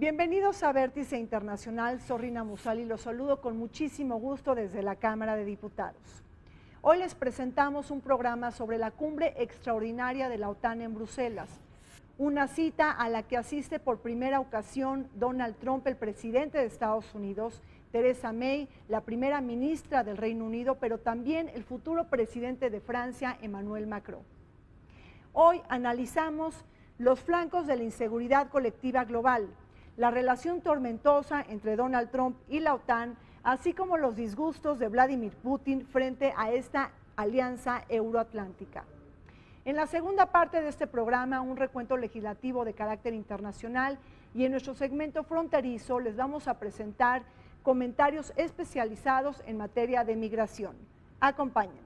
Bienvenidos a Vértice Internacional, soy Rina Musali, los saludo con muchísimo gusto desde la Cámara de Diputados. Hoy les presentamos un programa sobre la cumbre extraordinaria de la OTAN en Bruselas, una cita a la que asiste por primera ocasión Donald Trump, el presidente de Estados Unidos, Theresa May, la primera ministra del Reino Unido, pero también el futuro presidente de Francia, Emmanuel Macron. Hoy analizamos los flancos de la inseguridad colectiva global, la relación tormentosa entre Donald Trump y la OTAN, así como los disgustos de Vladimir Putin frente a esta alianza euroatlántica. En la segunda parte de este programa, un recuento legislativo de carácter internacional, y en nuestro segmento fronterizo les vamos a presentar comentarios especializados en materia de migración. Acompáñenos.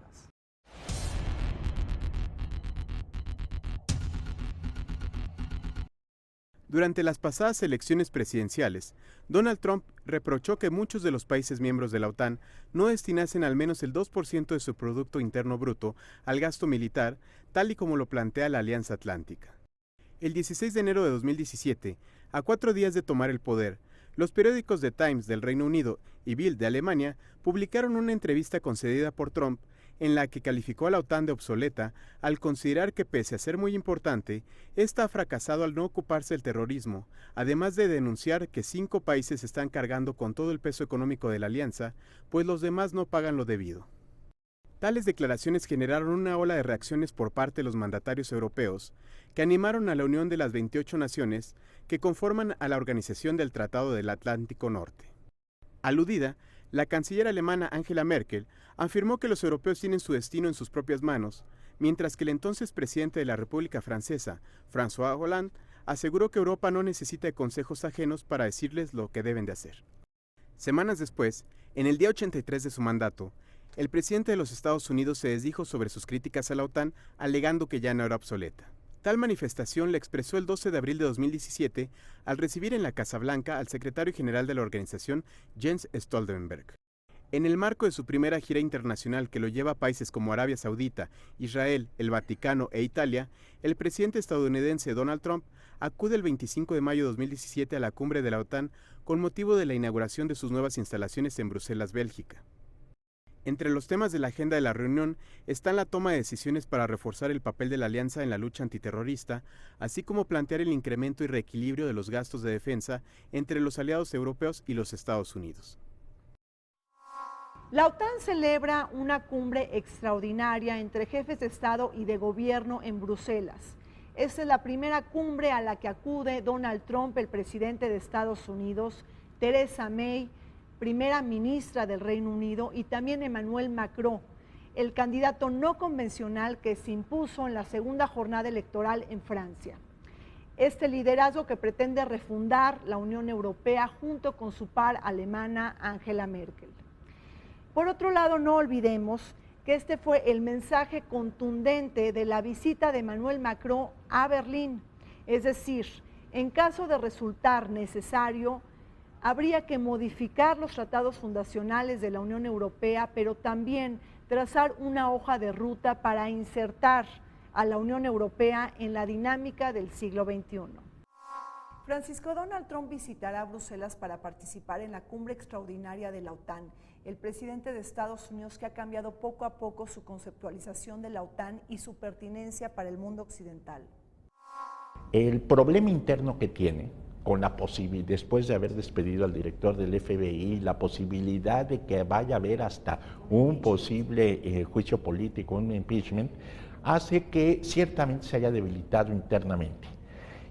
Durante las pasadas elecciones presidenciales, Donald Trump reprochó que muchos de los países miembros de la OTAN no destinasen al menos el 2% de su Producto Interno Bruto al gasto militar, tal y como lo plantea la Alianza Atlántica. El 16 de enero de 2017, a 4 días de tomar el poder, los periódicos The Times del Reino Unido y Bild de Alemania publicaron una entrevista concedida por Trump en la que calificó a la OTAN de obsoleta al considerar que, pese a ser muy importante, ésta ha fracasado al no ocuparse del terrorismo, además de denunciar que 5 países están cargando con todo el peso económico de la alianza, pues los demás no pagan lo debido. Tales declaraciones generaron una ola de reacciones por parte de los mandatarios europeos, que animaron a la unión de las 28 naciones que conforman a la Organización del Tratado del Atlántico Norte. Aludida, la canciller alemana Angela Merkel afirmó que los europeos tienen su destino en sus propias manos, mientras que el entonces presidente de la República Francesa, François Hollande, aseguró que Europa no necesita de consejos ajenos para decirles lo que deben de hacer. Semanas después, en el día 83 de su mandato, el presidente de los Estados Unidos se desdijo sobre sus críticas a la OTAN, alegando que ya no era obsoleta. Tal manifestación la expresó el 12 de abril de 2017 al recibir en la Casa Blanca al secretario general de la organización, Jens Stoltenberg. En el marco de su primera gira internacional que lo lleva a países como Arabia Saudita, Israel, el Vaticano e Italia, el presidente estadounidense Donald Trump acude el 25 de mayo de 2017 a la cumbre de la OTAN con motivo de la inauguración de sus nuevas instalaciones en Bruselas, Bélgica. Entre los temas de la agenda de la reunión están la toma de decisiones para reforzar el papel de la alianza en la lucha antiterrorista, así como plantear el incremento y reequilibrio de los gastos de defensa entre los aliados europeos y los Estados Unidos. La OTAN celebra una cumbre extraordinaria entre jefes de Estado y de Gobierno en Bruselas. Esta es la primera cumbre a la que acude Donald Trump, el presidente de Estados Unidos, Theresa May, primera ministra del Reino Unido, y también Emmanuel Macron, el candidato no convencional que se impuso en la segunda jornada electoral en Francia. Este liderazgo que pretende refundar la Unión Europea junto con su par alemana Angela Merkel. Por otro lado, no olvidemos que este fue el mensaje contundente de la visita de Emmanuel Macron a Berlín, es decir, en caso de resultar necesario, habría que modificar los tratados fundacionales de la Unión Europea, pero también trazar una hoja de ruta para insertar a la Unión Europea en la dinámica del siglo XXI. Francisco, Donald Trump visitará Bruselas para participar en la cumbre extraordinaria de la OTAN. El presidente de Estados Unidos, que ha cambiado poco a poco su conceptualización de la OTAN y su pertinencia para el mundo occidental. El problema interno que tiene con la posibilidad, después de haber despedido al director del FBI, la posibilidad de que vaya a haber hasta un posible juicio político, un impeachment, hace que ciertamente se haya debilitado internamente.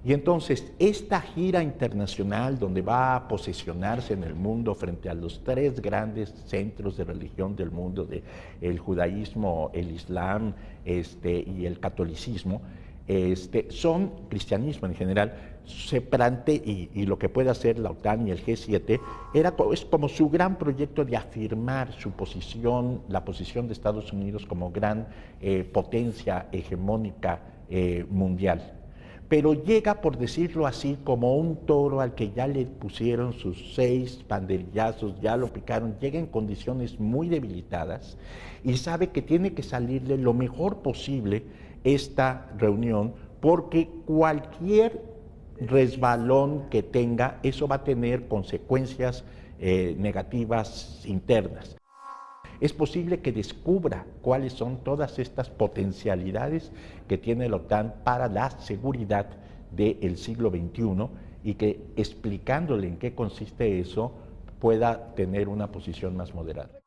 Y entonces, esta gira internacional donde va a posicionarse en el mundo frente a los 3 grandes centros de religión del mundo, el judaísmo, el islam y el catolicismo, son cristianismo en general, se plantea, y lo que puede hacer la OTAN y el G7 es como su gran proyecto de afirmar su posición, la posición de Estados Unidos como gran potencia hegemónica mundial. Pero llega, por decirlo así, como un toro al que ya le pusieron sus 6 banderillazos, ya lo picaron, llega en condiciones muy debilitadas y sabe que tiene que salirle lo mejor posible esta reunión, porque cualquier resbalón que tenga, eso va a tener consecuencias negativas internas. Es posible que descubra cuáles son todas estas potencialidades que tiene la OTAN para la seguridad del siglo XXI y que explicándole en qué consiste eso pueda tener una posición más moderada.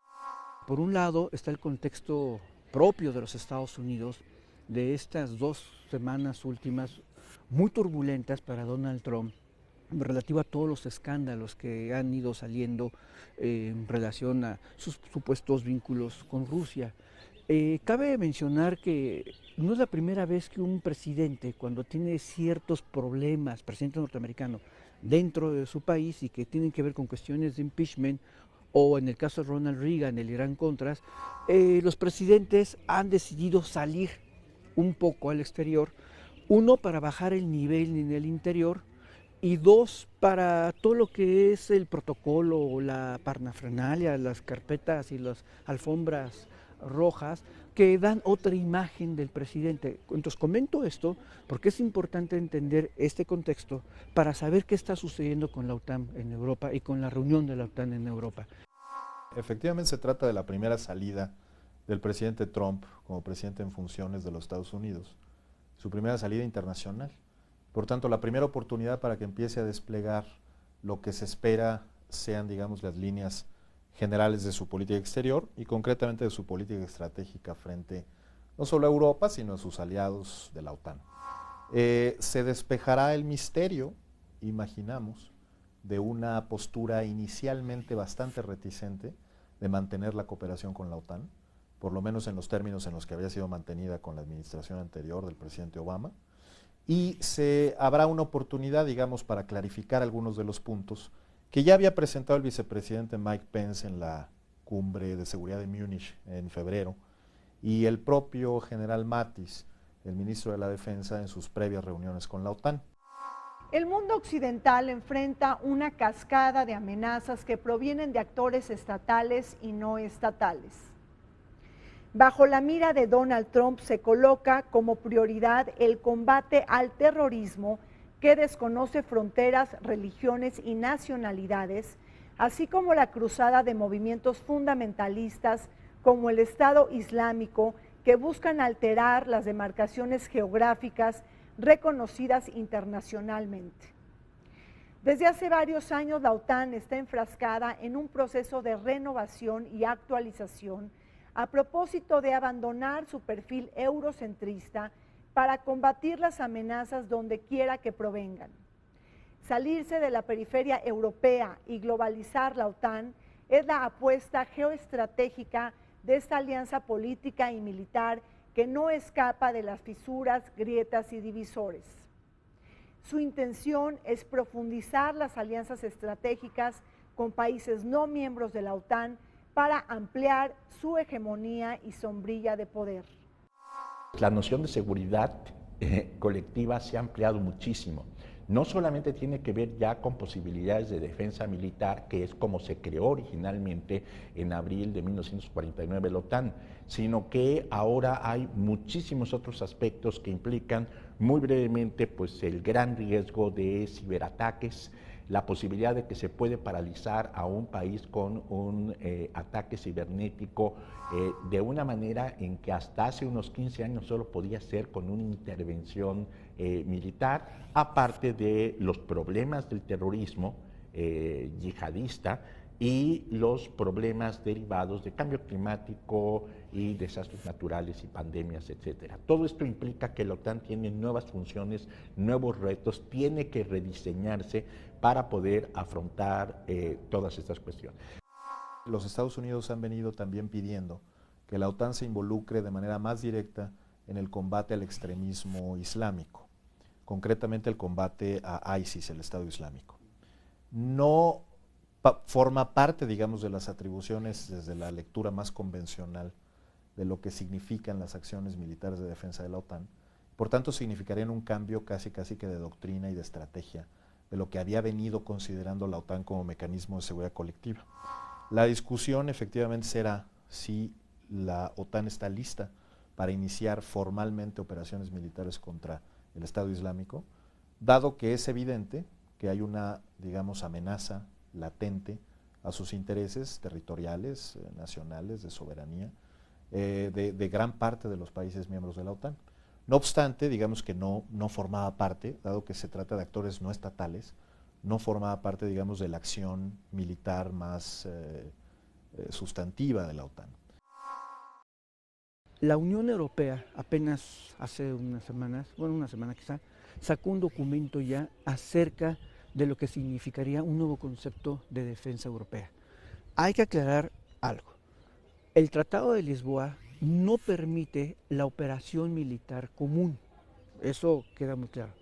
Por un lado está el contexto propio de los Estados Unidos de estas 2 semanas últimas muy turbulentas para Donald Trump, relativo a todos los escándalos que han ido saliendo en relación a sus supuestos vínculos con Rusia. Cabe mencionar que no es la primera vez que un presidente, cuando tiene ciertos problemas, presidente norteamericano, dentro de su país y que tienen que ver con cuestiones de impeachment, o en el caso de Ronald Reagan, el Irán-Contras, los presidentes han decidido salir un poco al exterior, uno para bajar el nivel en el interior, y 2, para todo lo que es el protocolo, la parnafrenalia, las carpetas y las alfombras rojas, que dan otra imagen del presidente. Entonces comento esto porque es importante entender este contexto para saber qué está sucediendo con la OTAN en Europa y con la reunión de la OTAN en Europa. Efectivamente se trata de la primera salida del presidente Trump como presidente en funciones de los Estados Unidos, su primera salida internacional. Por tanto, la primera oportunidad para que empiece a desplegar lo que se espera sean, digamos, las líneas generales de su política exterior y concretamente de su política estratégica frente no solo a Europa, sino a sus aliados de la OTAN. Se despejará el misterio, imaginamos, de una postura inicialmente bastante reticente de mantener la cooperación con la OTAN, por lo menos en los términos en los que había sido mantenida con la administración anterior del presidente Obama, y se habrá una oportunidad, digamos, para clarificar algunos de los puntos que ya había presentado el vicepresidente Mike Pence en la cumbre de seguridad de Múnich en febrero, y el propio general Mattis, el ministro de la Defensa, en sus previas reuniones con la OTAN. El mundo occidental enfrenta una cascada de amenazas que provienen de actores estatales y no estatales. Bajo la mira de Donald Trump se coloca como prioridad el combate al terrorismo que desconoce fronteras, religiones y nacionalidades, así como la cruzada de movimientos fundamentalistas como el Estado Islámico que buscan alterar las demarcaciones geográficas reconocidas internacionalmente. Desde hace varios años la OTAN está enfrascada en un proceso de renovación y actualización a propósito de abandonar su perfil eurocentrista para combatir las amenazas donde quiera que provengan. Salirse de la periferia europea y globalizar la OTAN es la apuesta geoestratégica de esta alianza política y militar que no escapa de las fisuras, grietas y divisores. Su intención es profundizar las alianzas estratégicas con países no miembros de la OTAN para ampliar su hegemonía y sombrilla de poder. La noción de seguridad colectiva se ha ampliado muchísimo. No solamente tiene que ver ya con posibilidades de defensa militar, que es como se creó originalmente en abril de 1949 la OTAN, sino que ahora hay muchísimos otros aspectos que implican, muy brevemente, pues el gran riesgo de ciberataques, la posibilidad de que se puede paralizar a un país con un ataque cibernético de una manera en que hasta hace unos 15 años solo podía ser con una intervención militar, aparte de los problemas del terrorismo yihadista y los problemas derivados de cambio climático y desastres naturales y pandemias, etcétera. Todo esto implica que la OTAN tiene nuevas funciones, nuevos retos, tiene que rediseñarse para poder afrontar todas estas cuestiones. Los Estados Unidos han venido también pidiendo que la OTAN se involucre de manera más directa en el combate al extremismo islámico, concretamente el combate a ISIS, el Estado Islámico. No forma parte, digamos, de las atribuciones desde la lectura más convencional de lo que significan las acciones militares de defensa de la OTAN. Por tanto, significarían un cambio casi que de doctrina y de estrategia de lo que había venido considerando la OTAN como mecanismo de seguridad colectiva. La discusión efectivamente será si la OTAN está lista para iniciar formalmente operaciones militares contra el Estado Islámico, dado que es evidente que hay una, digamos, amenaza latente a sus intereses territoriales, nacionales, de soberanía, de gran parte de los países miembros de la OTAN. No obstante, digamos que no formaba parte, dado que se trata de actores no estatales, no formaba parte, digamos, de la acción militar más sustantiva de la OTAN. La Unión Europea apenas hace unas semanas, bueno, una semana quizá, sacó un documento ya acerca de lo que significaría un nuevo concepto de defensa europea. Hay que aclarar algo. El Tratado de Lisboa no permite la operación militar común. Eso queda muy claro.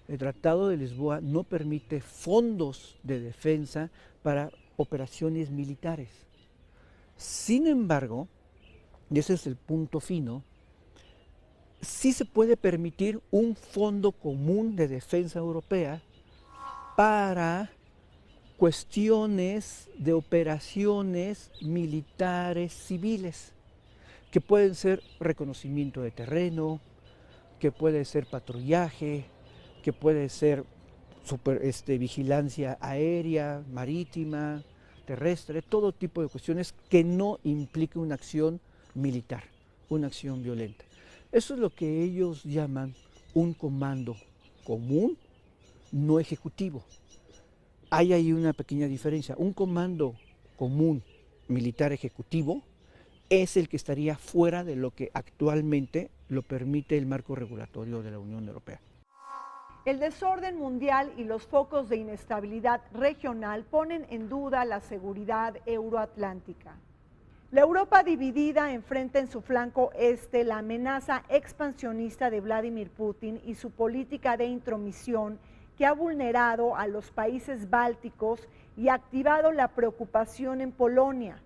El Tratado de Lisboa no permite fondos de defensa para operaciones militares. Sin embargo, y ese es el punto fino, sí se puede permitir un fondo común de defensa europea para cuestiones de operaciones militares civiles, que pueden ser reconocimiento de terreno, que puede ser patrullaje, que puede ser vigilancia aérea, marítima, terrestre, todo tipo de cuestiones que no impliquen una acción militar, una acción violenta. Eso es lo que ellos llaman un comando común no ejecutivo. Hay ahí una pequeña diferencia. Un comando común militar ejecutivo es el que estaría fuera de lo que actualmente lo permite el marco regulatorio de la Unión Europea. El desorden mundial y los focos de inestabilidad regional ponen en duda la seguridad euroatlántica. La Europa dividida enfrenta en su flanco este la amenaza expansionista de Vladimir Putin y su política de intromisión que ha vulnerado a los países bálticos y activado la preocupación en Polonia.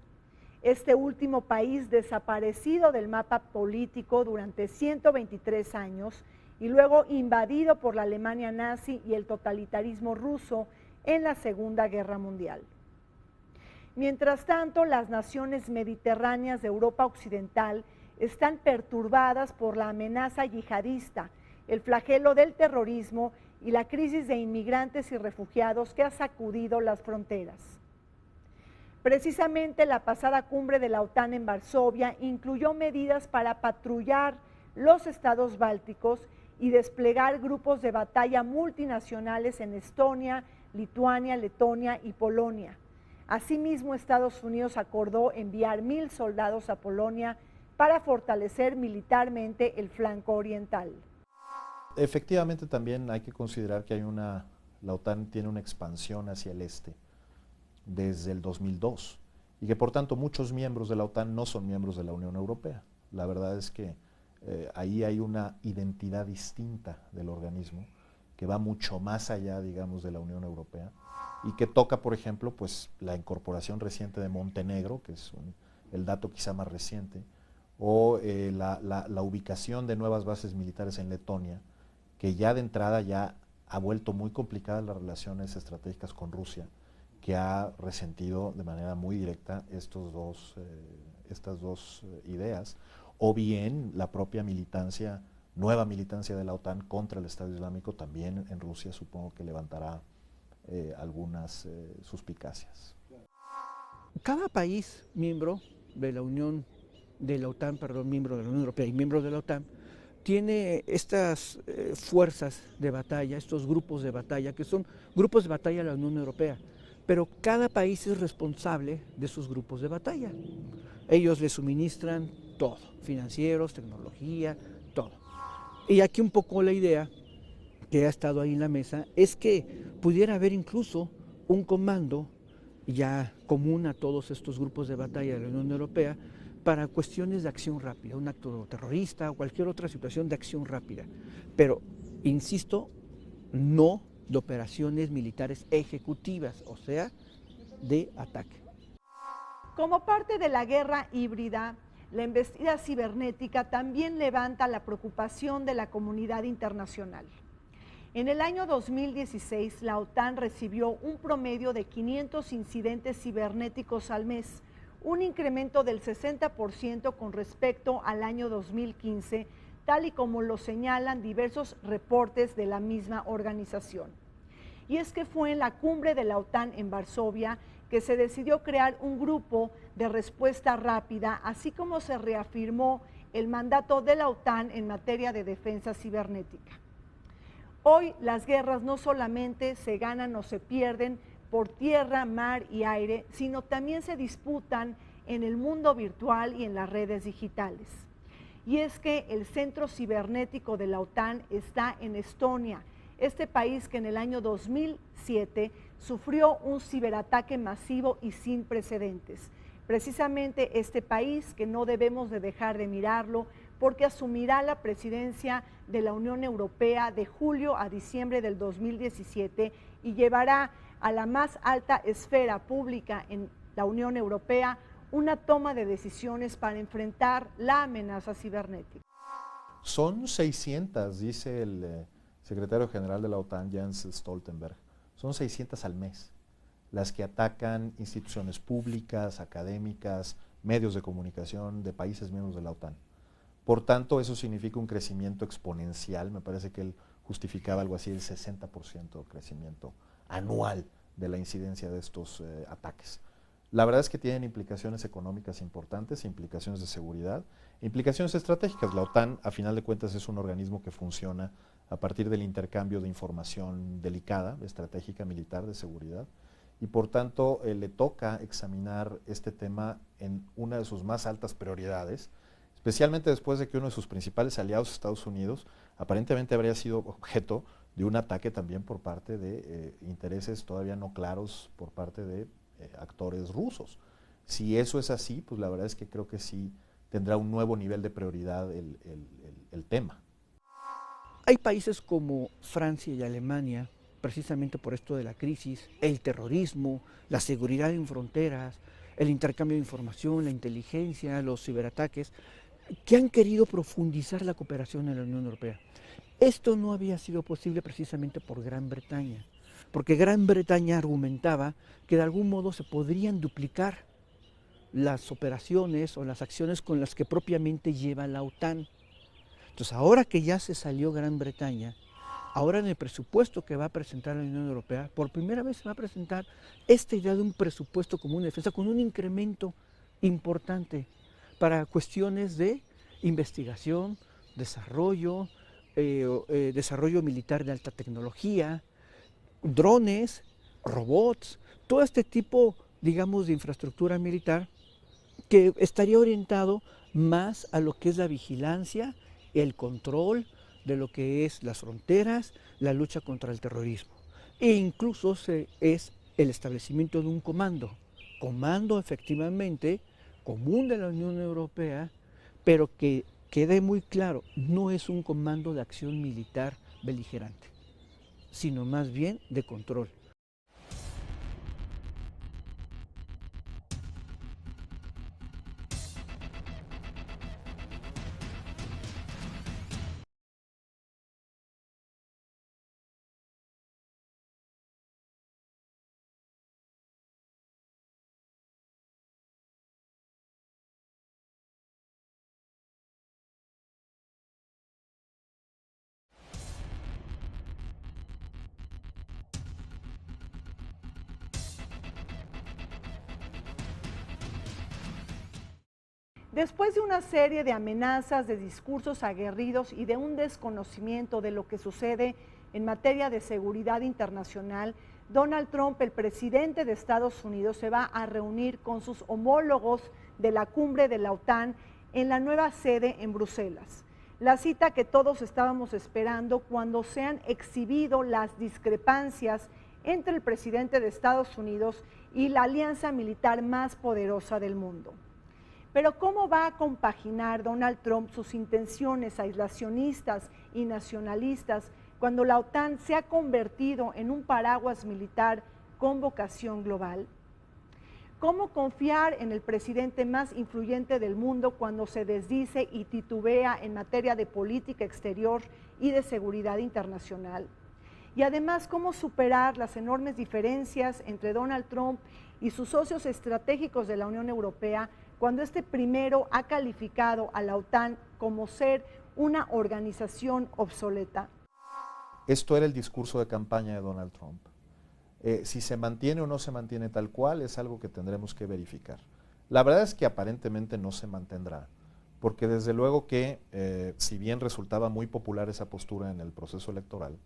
Este último país desaparecido del mapa político durante 123 años y luego invadido por la Alemania nazi y el totalitarismo ruso en la Segunda Guerra Mundial. Mientras tanto, las naciones mediterráneas de Europa Occidental están perturbadas por la amenaza yihadista, el flagelo del terrorismo y la crisis de inmigrantes y refugiados que ha sacudido las fronteras. Precisamente la pasada cumbre de la OTAN en Varsovia incluyó medidas para patrullar los estados bálticos y desplegar grupos de batalla multinacionales en Estonia, Lituania, Letonia y Polonia. Asimismo, Estados Unidos acordó enviar 1,000 soldados a Polonia para fortalecer militarmente el flanco oriental. Efectivamente, también hay que considerar que la OTAN tiene una expansión hacia el este desde el 2002 y que por tanto muchos miembros de la OTAN no son miembros de la Unión Europea. La verdad es que ahí hay una identidad distinta del organismo que va mucho más allá, digamos, de la Unión Europea y que toca, por ejemplo, pues la incorporación reciente de Montenegro, que es el dato quizá más reciente, o la ubicación de nuevas bases militares en Letonia, que ya de entrada ya ha vuelto muy complicadas las relaciones estratégicas con Rusia, que ha resentido de manera muy directa estas dos ideas, o bien la propia militancia, nueva militancia de la OTAN contra el Estado Islámico también en Rusia, supongo que levantará algunas suspicacias. Cada país miembro de la OTAN, miembro de la Unión Europea y miembro de la OTAN, tiene estas fuerzas de batalla, estos grupos de batalla, que son grupos de batalla de la Unión Europea, pero cada país es responsable de sus grupos de batalla. Ellos les suministran todo, financieros, tecnología, todo. Y aquí un poco la idea que ha estado ahí en la mesa es que pudiera haber incluso un comando ya común a todos estos grupos de batalla de la Unión Europea para cuestiones de acción rápida, un acto terrorista o cualquier otra situación de acción rápida. Pero, insisto, no de operaciones militares ejecutivas, o sea, de ataque. Como parte de la guerra híbrida, la embestida cibernética también levanta la preocupación de la comunidad internacional. En el año 2016, la OTAN recibió un promedio de 500 incidentes cibernéticos al mes, un incremento del 60% con respecto al año 2015, tal y como lo señalan diversos reportes de la misma organización. Y es que fue en la cumbre de la OTAN en Varsovia que se decidió crear un grupo de respuesta rápida, así como se reafirmó el mandato de la OTAN en materia de defensa cibernética. Hoy las guerras no solamente se ganan o se pierden por tierra, mar y aire, sino también se disputan en el mundo virtual y en las redes digitales. Y es que el centro cibernético de la OTAN está en Estonia, este país que en el año 2007 sufrió un ciberataque masivo y sin precedentes. Precisamente este país que no debemos de dejar de mirarlo porque asumirá la presidencia de la Unión Europea de julio a diciembre del 2017 y llevará a la más alta esfera pública en la Unión Europea una toma de decisiones para enfrentar la amenaza cibernética. Son 600, dice el secretario general de la OTAN, Jens Stoltenberg, son 600 al mes las que atacan instituciones públicas, académicas, medios de comunicación de países miembros de la OTAN. Por tanto, eso significa un crecimiento exponencial, me parece que él justificaba algo así, el 60% de crecimiento anual de la incidencia de estos ataques. La verdad es que tienen implicaciones económicas importantes, implicaciones de seguridad, implicaciones estratégicas. La OTAN, a final de cuentas, es un organismo que funciona a partir del intercambio de información delicada, estratégica, militar, de seguridad, y por tanto le toca examinar este tema en una de sus más altas prioridades, especialmente después de que uno de sus principales aliados, Estados Unidos, aparentemente habría sido objeto de un ataque también por parte de intereses todavía no claros por parte de actores rusos. Si eso es así, pues la verdad es que creo que sí tendrá un nuevo nivel de prioridad el tema. Hay países como Francia y Alemania, precisamente por esto de la crisis, el terrorismo, la seguridad en fronteras, el intercambio de información, la inteligencia, los ciberataques, que han querido profundizar la cooperación en la Unión Europea. Esto no había sido posible precisamente por Gran Bretaña, porque Gran Bretaña argumentaba que de algún modo se podrían duplicar las operaciones o las acciones con las que propiamente lleva la OTAN. Entonces, ahora que ya se salió Gran Bretaña, ahora en el presupuesto que va a presentar la Unión Europea, por primera vez se va a presentar esta idea de un presupuesto común de defensa con un incremento importante para cuestiones de investigación, desarrollo, desarrollo militar de alta tecnología, drones, robots, todo este tipo, digamos, de infraestructura militar que estaría orientado más a lo que es la vigilancia, el control de lo que es las fronteras, la lucha contra el terrorismo. E incluso es el establecimiento de un comando efectivamente común de la Unión Europea, pero que quede muy claro, no es un comando de acción militar beligerante, sino más bien de control. Después de una serie de amenazas, de discursos aguerridos y de un desconocimiento de lo que sucede en materia de seguridad internacional, Donald Trump, el presidente de Estados Unidos, se va a reunir con sus homólogos de la cumbre de la OTAN en la nueva sede en Bruselas. La cita que todos estábamos esperando cuando se han exhibido las discrepancias entre el presidente de Estados Unidos y la alianza militar más poderosa del mundo. Pero ¿cómo va a compaginar Donald Trump sus intenciones aislacionistas y nacionalistas cuando la OTAN se ha convertido en un paraguas militar con vocación global? ¿Cómo confiar en el presidente más influyente del mundo cuando se desdice y titubea en materia de política exterior y de seguridad internacional? Y además, ¿cómo superar las enormes diferencias entre Donald Trump y sus socios estratégicos de la Unión Europea cuando este primero ha calificado a la OTAN como ser una organización obsoleta? Esto era el discurso de campaña de Donald Trump. Si se mantiene o no se mantiene tal cual es algo que tendremos que verificar. La verdad es que aparentemente no se mantendrá, porque desde luego que si bien resultaba muy popular esa postura en el proceso electoral,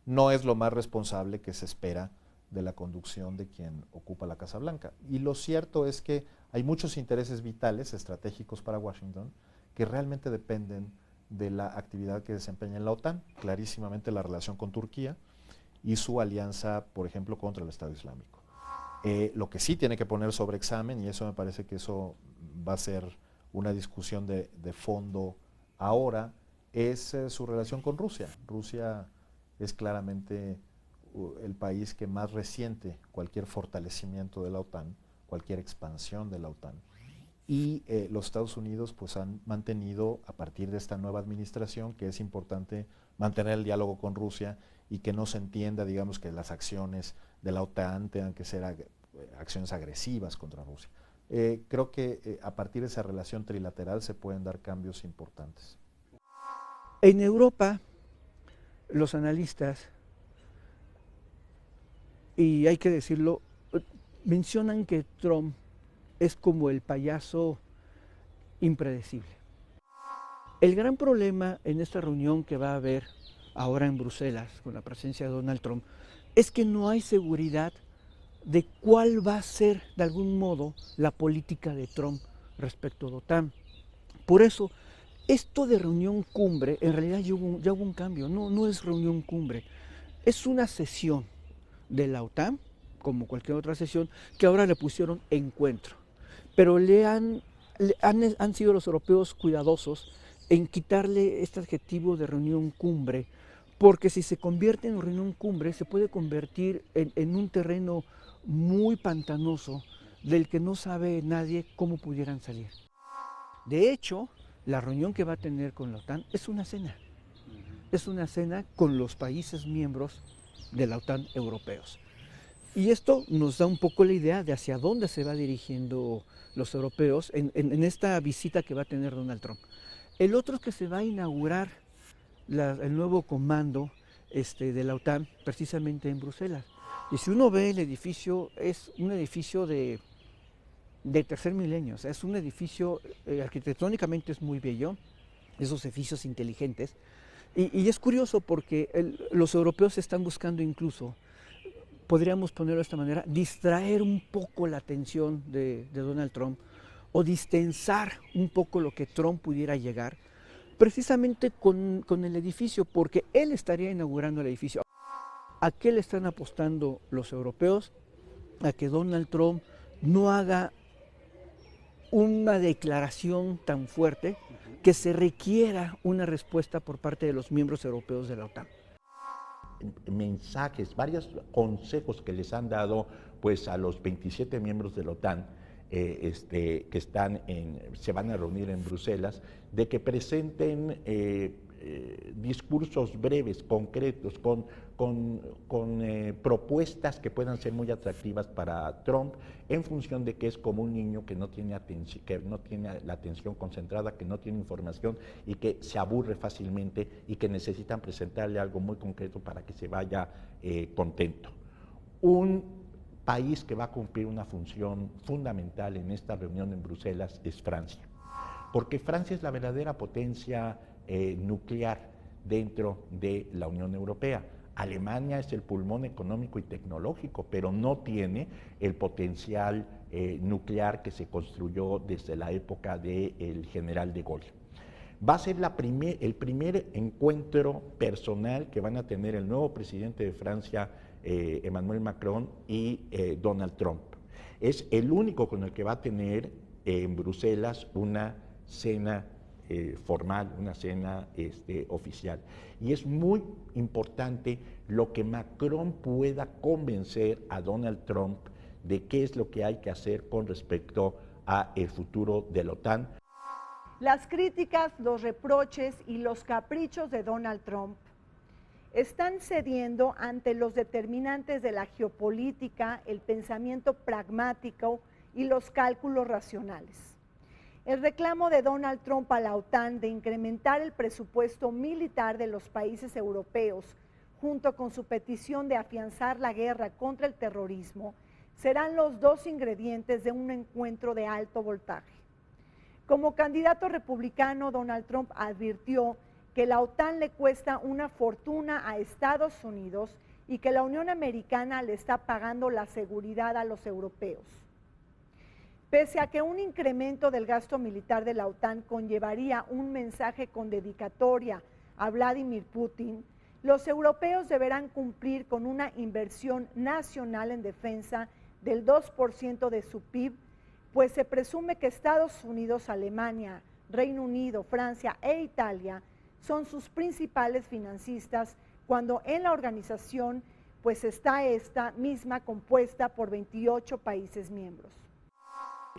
no es lo más responsable que se espera de la conducción de quien ocupa la Casa Blanca. Y lo cierto es que hay muchos intereses vitales, estratégicos para Washington, que realmente dependen de la actividad que desempeña en la OTAN, clarísimamente la relación con Turquía y su alianza, por ejemplo, contra el Estado Islámico. Lo que sí tiene que poner sobre examen, y eso me parece que eso va a ser una discusión de fondo ahora, es su relación con Rusia. Rusia es claramente el país que más resiente cualquier fortalecimiento de la OTAN, cualquier expansión de la OTAN. Y los Estados Unidos pues han mantenido, a partir de esta nueva administración, que es importante mantener el diálogo con Rusia y que no se entienda, digamos, que las acciones de la OTAN tengan que ser acciones agresivas contra Rusia. Creo que a partir de esa relación trilateral se pueden dar cambios importantes. En Europa, los analistas, y hay que decirlo, mencionan que Trump es como el payaso impredecible. El gran problema en esta reunión que va a haber ahora en Bruselas con la presencia de Donald Trump es que no hay seguridad de cuál va a ser de algún modo la política de Trump respecto a la OTAN. Por eso, esto de reunión cumbre, en realidad ya hubo un cambio, no es reunión cumbre, es una sesión de la OTAN, como cualquier otra sesión, que ahora le pusieron encuentro. Pero han sido los europeos cuidadosos en quitarle este adjetivo de reunión cumbre, porque si se convierte en reunión cumbre se puede convertir en un terreno muy pantanoso del que no sabe nadie cómo pudieran salir. De hecho, la reunión que va a tener con la OTAN es una cena. Es una cena con los países miembros de la OTAN europeos. Y esto nos da un poco la idea de hacia dónde se va dirigiendo los europeos en esta visita que va a tener Donald Trump. El otro es que se va a inaugurar el nuevo comando de la OTAN precisamente en Bruselas. Y si uno ve el edificio, es un edificio de tercer milenio, o sea, es un edificio, arquitectónicamente es muy bello, esos edificios inteligentes. Y es curioso porque los europeos están buscando incluso, podríamos ponerlo de esta manera, distraer un poco la atención de Donald Trump o distensar un poco lo que Trump pudiera llegar, precisamente con el edificio, porque él estaría inaugurando el edificio. ¿A qué le están apostando los europeos? A que Donald Trump no haga una declaración tan fuerte que se requiera una respuesta por parte de los miembros europeos de la OTAN. Mensajes, varios consejos que les han dado pues a los 27 miembros de la OTAN que se van a reunir en Bruselas, de que presenten discursos breves, concretos, con propuestas que puedan ser muy atractivas para Trump, en función de que es como un niño que no tiene la atención concentrada, que no tiene información y que se aburre fácilmente y que necesitan presentarle algo muy concreto para que se vaya contento. Un país que va a cumplir una función fundamental en esta reunión en Bruselas es Francia, porque Francia es la verdadera potencia nuclear dentro de la Unión Europea. Alemania es el pulmón económico y tecnológico, pero no tiene el potencial nuclear que se construyó desde la época del general de Gaulle. Va a ser el primer encuentro personal que van a tener el nuevo presidente de Francia, Emmanuel Macron, y Donald Trump. Es el único con el que va a tener en Bruselas una cena formal, una cena oficial. Y es muy importante lo que Macron pueda convencer a Donald Trump de qué es lo que hay que hacer con respecto al futuro de la OTAN. Las críticas, los reproches y los caprichos de Donald Trump están cediendo ante los determinantes de la geopolítica, el pensamiento pragmático y los cálculos racionales. El reclamo de Donald Trump a la OTAN de incrementar el presupuesto militar de los países europeos, junto con su petición de afianzar la guerra contra el terrorismo, serán los dos ingredientes de un encuentro de alto voltaje. Como candidato republicano, Donald Trump advirtió que la OTAN le cuesta una fortuna a Estados Unidos y que la Unión Americana le está pagando la seguridad a los europeos. Pese a que un incremento del gasto militar de la OTAN conllevaría un mensaje con dedicatoria a Vladimir Putin, los europeos deberán cumplir con una inversión nacional en defensa del 2% de su PIB, pues se presume que Estados Unidos, Alemania, Reino Unido, Francia e Italia son sus principales financistas, cuando en la organización pues está esta misma compuesta por 28 países miembros.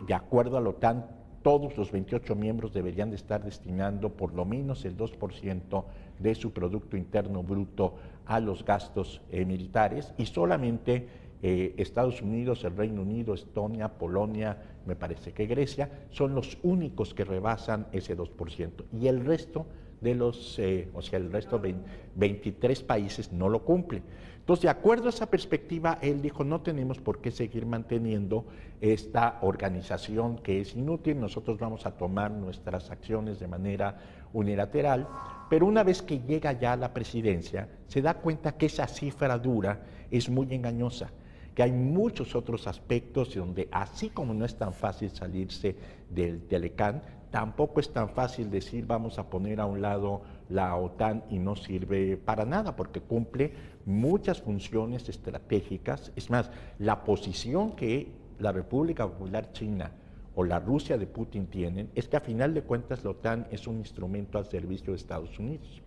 De acuerdo a la OTAN, todos los 28 miembros deberían de estar destinando por lo menos el 2% de su Producto Interno Bruto a los gastos militares, y solamente Estados Unidos, el Reino Unido, Estonia, Polonia, me parece que Grecia, son los únicos que rebasan ese 2%, y el resto de los, el resto de 23 países no lo cumple. Entonces, de acuerdo a esa perspectiva, él dijo, no tenemos por qué seguir manteniendo esta organización que es inútil, nosotros vamos a tomar nuestras acciones de manera unilateral, pero una vez que llega ya a la presidencia, se da cuenta que esa cifra dura es muy engañosa, que hay muchos otros aspectos donde, así como no es tan fácil salirse del Telecán, tampoco es tan fácil decir vamos a poner a un lado la OTAN y no sirve para nada, porque cumple muchas funciones estratégicas. Es más, la posición que la República Popular China o la Rusia de Putin tienen es que a final de cuentas la OTAN es un instrumento al servicio de Estados Unidos.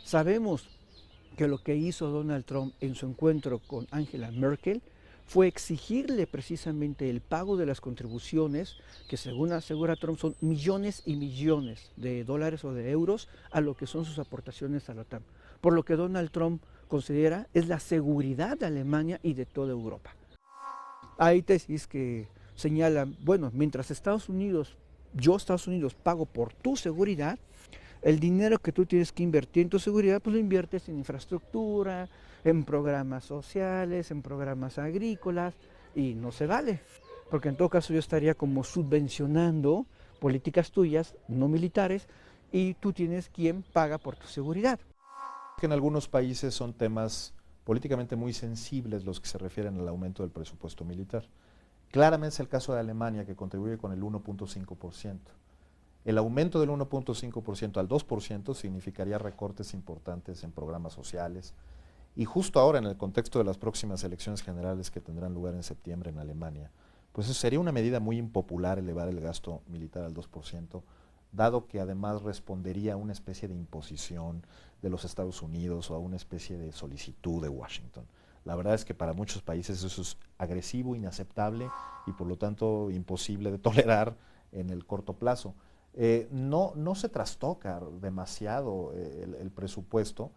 Sabemos que lo que hizo Donald Trump en su encuentro con Angela Merkel fue exigirle precisamente el pago de las contribuciones, que según asegura Trump son millones y millones de dólares o de euros a lo que son sus aportaciones a la OTAN. Por lo que Donald Trump considera es la seguridad de Alemania y de toda Europa. Hay tesis que señalan, bueno, mientras Estados Unidos pago por tu seguridad, el dinero que tú tienes que invertir en tu seguridad, pues lo inviertes en infraestructura, en programas sociales, en programas agrícolas, y no se vale, porque en todo caso yo estaría como subvencionando políticas tuyas, no militares, y tú tienes quien paga por tu seguridad. Que en algunos países son temas políticamente muy sensibles los que se refieren al aumento del presupuesto militar. Claramente es el caso de Alemania, que contribuye con el 1.5%. El aumento del 1.5% al 2% significaría recortes importantes en programas sociales, y justo ahora en el contexto de las próximas elecciones generales que tendrán lugar en septiembre en Alemania, pues eso sería una medida muy impopular elevar el gasto militar al 2%, dado que además respondería a una especie de imposición de los Estados Unidos o a una especie de solicitud de Washington. La verdad es que para muchos países eso es agresivo, inaceptable y por lo tanto imposible de tolerar en el corto plazo. No se trastoca demasiado el presupuesto,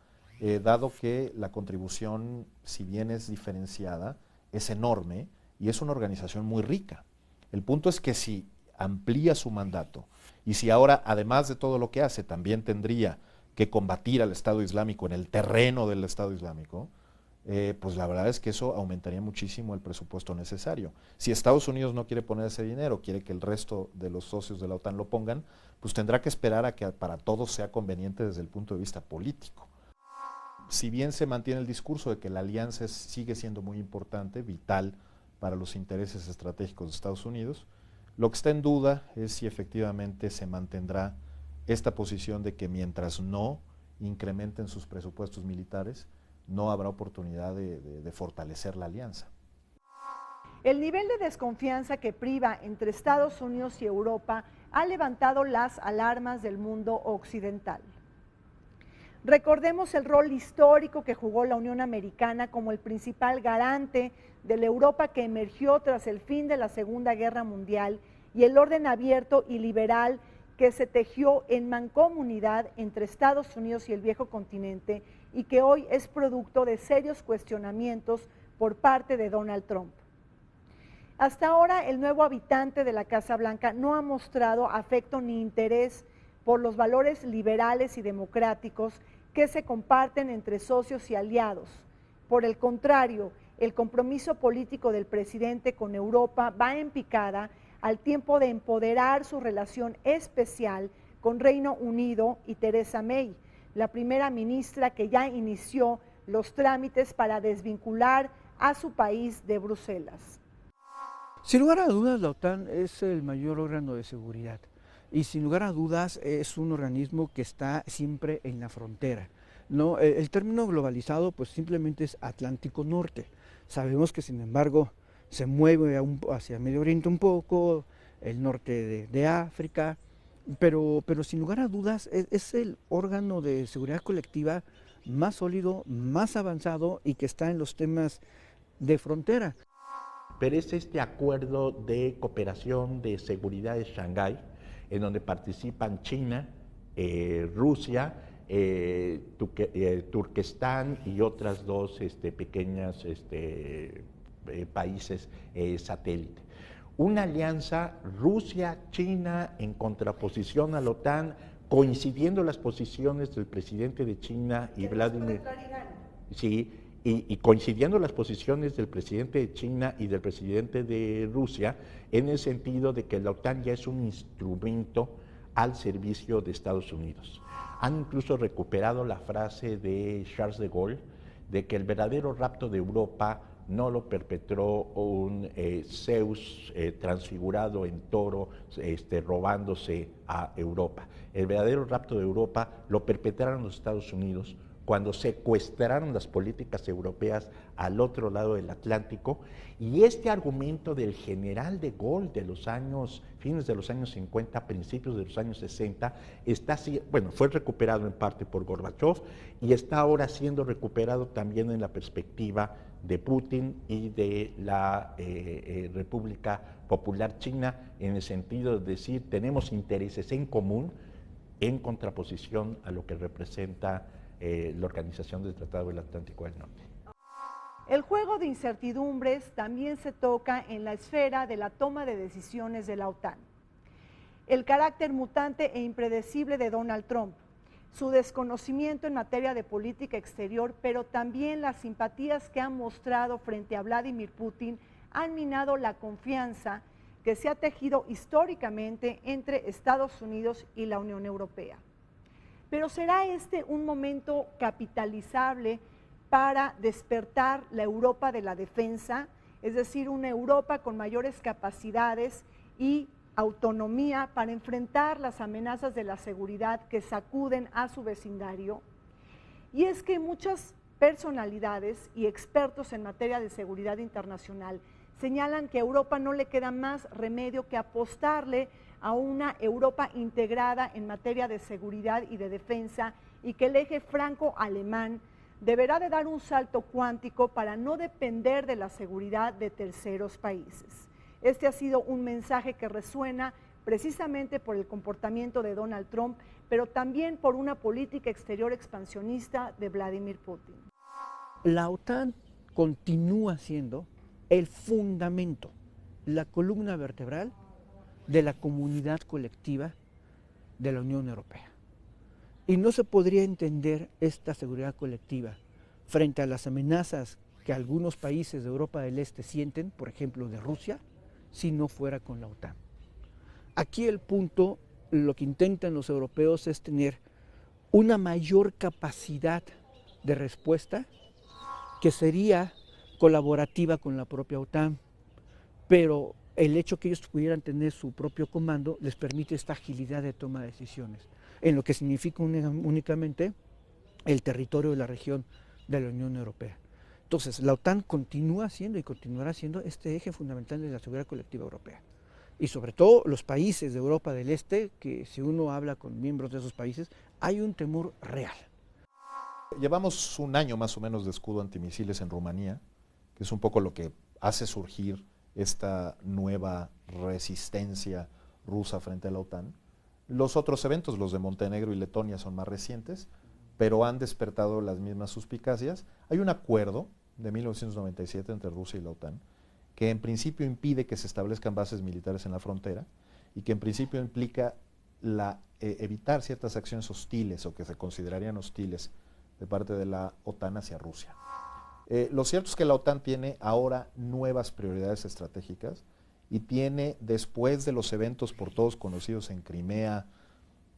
dado que la contribución, si bien es diferenciada, es enorme y es una organización muy rica. El punto es que si amplía su mandato y si ahora, además de todo lo que hace, también tendría que combatir al Estado Islámico en el terreno del Estado Islámico, pues la verdad es que eso aumentaría muchísimo el presupuesto necesario. Si Estados Unidos no quiere poner ese dinero, quiere que el resto de los socios de la OTAN lo pongan, pues tendrá que esperar a que para todos sea conveniente desde el punto de vista político. Si bien se mantiene el discurso de que la alianza sigue siendo muy importante, vital para los intereses estratégicos de Estados Unidos, lo que está en duda es si efectivamente se mantendrá esta posición de que mientras no incrementen sus presupuestos militares, no habrá oportunidad de fortalecer la alianza. El nivel de desconfianza que priva entre Estados Unidos y Europa ha levantado las alarmas del mundo occidental. Recordemos el rol histórico que jugó la Unión Americana como el principal garante de la Europa que emergió tras el fin de la Segunda Guerra Mundial y el orden abierto y liberal que se tejió en mancomunidad entre Estados Unidos y el viejo continente y que hoy es producto de serios cuestionamientos por parte de Donald Trump. Hasta ahora, el nuevo habitante de la Casa Blanca no ha mostrado afecto ni interés por los valores liberales y democráticos que se comparten entre socios y aliados. Por el contrario, el compromiso político del presidente con Europa va en picada al tiempo de empoderar su relación especial con Reino Unido y Theresa May, la primera ministra que ya inició los trámites para desvincular a su país de Bruselas. Sin lugar a dudas, la OTAN es el mayor órgano de seguridad y sin lugar a dudas es un organismo que está siempre en la frontera, ¿no? El término globalizado pues simplemente es Atlántico Norte. Sabemos que sin embargo se mueve hacia Medio Oriente un poco, el norte de África, pero sin lugar a dudas es el órgano de seguridad colectiva más sólido, más avanzado y que está en los temas de frontera. Pero es este acuerdo de cooperación de seguridad de Shanghái, en donde participan China, Rusia, Turquestán y otras dos pequeñas países satélite. Una alianza Rusia-China en contraposición a la OTAN, coincidiendo las posiciones del presidente de China y Vladimir. Sí, y coincidiendo las posiciones del presidente de China y del presidente de Rusia, en el sentido de que la OTAN ya es un instrumento al servicio de Estados Unidos. Han incluso recuperado la frase de Charles de Gaulle de que el verdadero rapto de Europa no lo perpetró un Zeus transfigurado en toro, robándose a Europa. El verdadero rapto de Europa lo perpetraron los Estados Unidos cuando secuestraron las políticas europeas al otro lado del Atlántico, y este argumento del general de Gaulle de los años, fines de los años 50, principios de los años 60, fue recuperado en parte por Gorbachev y está ahora siendo recuperado también en la perspectiva de Putin y de la República Popular China, en el sentido de decir, tenemos intereses en común en contraposición a lo que representa la Organización del Tratado del Atlántico del Norte. El juego de incertidumbres también se toca en la esfera de la toma de decisiones de la OTAN. El carácter mutante e impredecible de Donald Trump, su desconocimiento en materia de política exterior, pero también las simpatías que ha mostrado frente a Vladimir Putin han minado la confianza que se ha tejido históricamente entre Estados Unidos y la Unión Europea. Pero ¿será este un momento capitalizable para despertar la Europa de la defensa? Es decir, una Europa con mayores capacidades y autonomía para enfrentar las amenazas de la seguridad que sacuden a su vecindario. Y es que muchas personalidades y expertos en materia de seguridad internacional señalan que a Europa no le queda más remedio que apostarle a una Europa integrada en materia de seguridad y de defensa, y que el eje franco-alemán deberá de dar un salto cuántico para no depender de la seguridad de terceros países. Este ha sido un mensaje que resuena precisamente por el comportamiento de Donald Trump, pero también por una política exterior expansionista de Vladimir Putin. La OTAN continúa siendo el fundamento, la columna vertebral de la comunidad colectiva de la Unión Europea. Y no se podría entender esta seguridad colectiva frente a las amenazas que algunos países de Europa del Este sienten, por ejemplo de Rusia, si no fuera con la OTAN. Aquí el punto, lo que intentan los europeos es tener una mayor capacidad de respuesta que sería colaborativa con la propia OTAN, pero el hecho que ellos pudieran tener su propio comando les permite esta agilidad de toma de decisiones, en lo que significa únicamente el territorio de la región de la Unión Europea. Entonces, la OTAN continúa siendo y continuará siendo este eje fundamental de la seguridad colectiva europea. Y sobre todo los países de Europa del Este, que si uno habla con miembros de esos países, hay un temor real. Llevamos un año más o menos de escudo antimisiles en Rumanía, que es un poco lo que hace surgir esta nueva resistencia rusa frente a la OTAN. Los otros eventos, los de Montenegro y Letonia, son más recientes, pero han despertado las mismas suspicacias. Hay un acuerdo de 1997 entre Rusia y la OTAN, que en principio impide que se establezcan bases militares en la frontera y que en principio implica evitar ciertas acciones hostiles o que se considerarían hostiles de parte de la OTAN hacia Rusia. Lo cierto es que la OTAN tiene ahora nuevas prioridades estratégicas y tiene, después de los eventos por todos conocidos en Crimea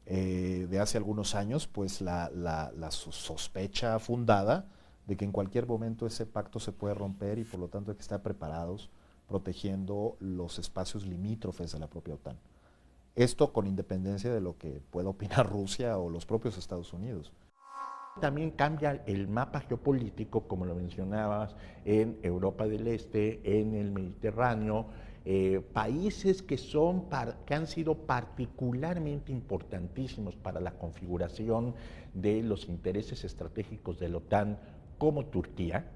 de hace algunos años, pues la sospecha fundada de que en cualquier momento ese pacto se puede romper y por lo tanto hay que estar preparados protegiendo los espacios limítrofes de la propia OTAN. Esto con independencia de lo que pueda opinar Rusia o los propios Estados Unidos. También cambia el mapa geopolítico, como lo mencionabas, en Europa del Este, en el Mediterráneo, países que han sido particularmente importantísimos para la configuración de los intereses estratégicos de la OTAN, como Turquía,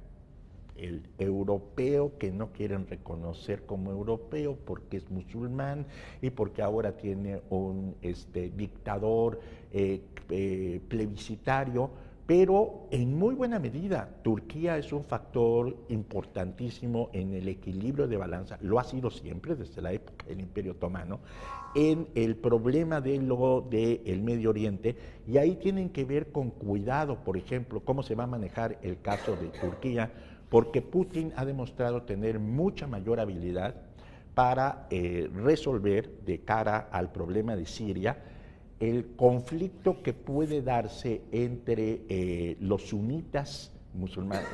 el europeo que no quieren reconocer como europeo porque es musulmán y porque ahora tiene un dictador plebiscitario, pero en muy buena medida Turquía es un factor importantísimo en el equilibrio de balanza, lo ha sido siempre desde la época del Imperio Otomano, en el problema del Medio Oriente, y ahí tienen que ver con cuidado, por ejemplo, cómo se va a manejar el caso de Turquía, porque Putin ha demostrado tener mucha mayor habilidad para resolver de cara al problema de Siria el conflicto que puede darse entre los sunitas musulmanes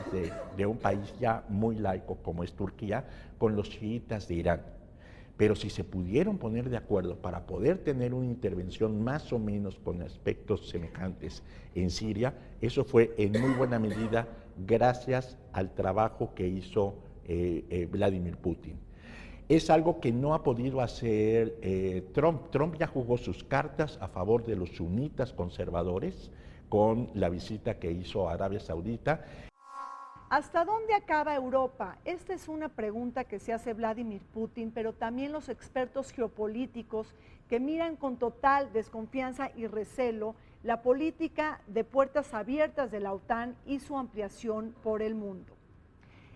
de un país ya muy laico como es Turquía con los chiitas de Irán. Pero si se pudieron poner de acuerdo para poder tener una intervención más o menos con aspectos semejantes en Siria, eso fue en muy buena medida gracias al trabajo que hizo Vladimir Putin. Es algo que no ha podido hacer Trump. Trump ya jugó sus cartas a favor de los sunitas conservadores con la visita que hizo a Arabia Saudita. ¿Hasta dónde acaba Europa? Esta es una pregunta que se hace Vladimir Putin, pero también los expertos geopolíticos que miran con total desconfianza y recelo la política de puertas abiertas de la OTAN y su ampliación por el mundo.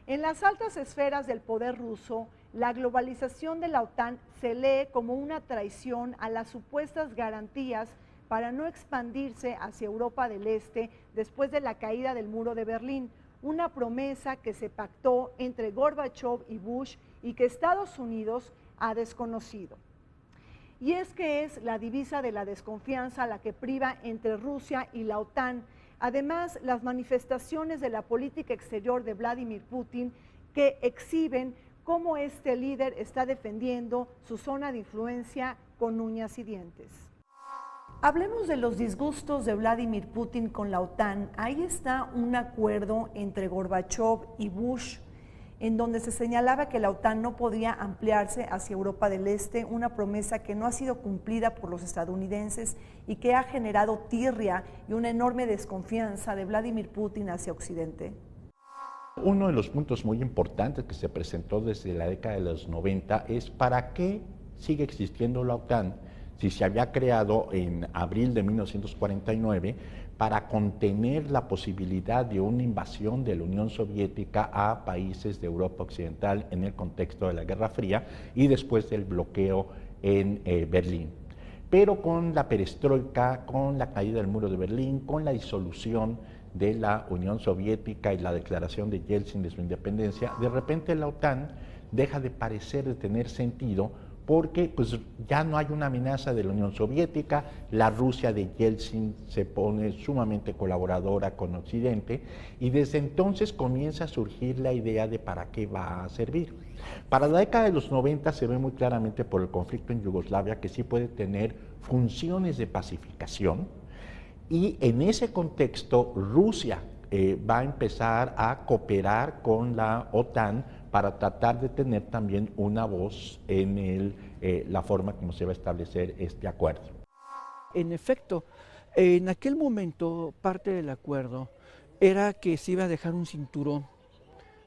En las altas esferas del poder ruso, la globalización de la OTAN se lee como una traición a las supuestas garantías para no expandirse hacia Europa del Este después de la caída del muro de Berlín, una promesa que se pactó entre Gorbachev y Bush y que Estados Unidos ha desconocido. Y es que es la divisa de la desconfianza la que priva entre Rusia y la OTAN. Además, las manifestaciones de la política exterior de Vladimir Putin que exhiben cómo este líder está defendiendo su zona de influencia con uñas y dientes. Hablemos de los disgustos de Vladimir Putin con la OTAN. Ahí está un acuerdo entre Gorbachev y Bush, en donde se señalaba que la OTAN no podía ampliarse hacia Europa del Este, una promesa que no ha sido cumplida por los estadounidenses y que ha generado tirria y una enorme desconfianza de Vladimir Putin hacia Occidente. Uno de los puntos muy importantes que se presentó desde la década de los 90 es ¿para qué sigue existiendo la OTAN si se había creado en abril de 1949 para contener la posibilidad de una invasión de la Unión Soviética a países de Europa Occidental en el contexto de la Guerra Fría y después del bloqueo en Berlín? Pero con la perestroika, con la caída del muro de Berlín, con la disolución de la Unión Soviética y la declaración de Yeltsin de su independencia, de repente la OTAN deja de parecer de tener sentido porque pues, ya no hay una amenaza de la Unión Soviética, la Rusia de Yeltsin se pone sumamente colaboradora con Occidente y desde entonces comienza a surgir la idea de para qué va a servir. Para la década de los 90 se ve muy claramente por el conflicto en Yugoslavia que sí puede tener funciones de pacificación, y en ese contexto Rusia va a empezar a cooperar con la OTAN para tratar de tener también una voz en la forma como se va a establecer este acuerdo. En efecto, en aquel momento parte del acuerdo era que se iba a dejar un cinturón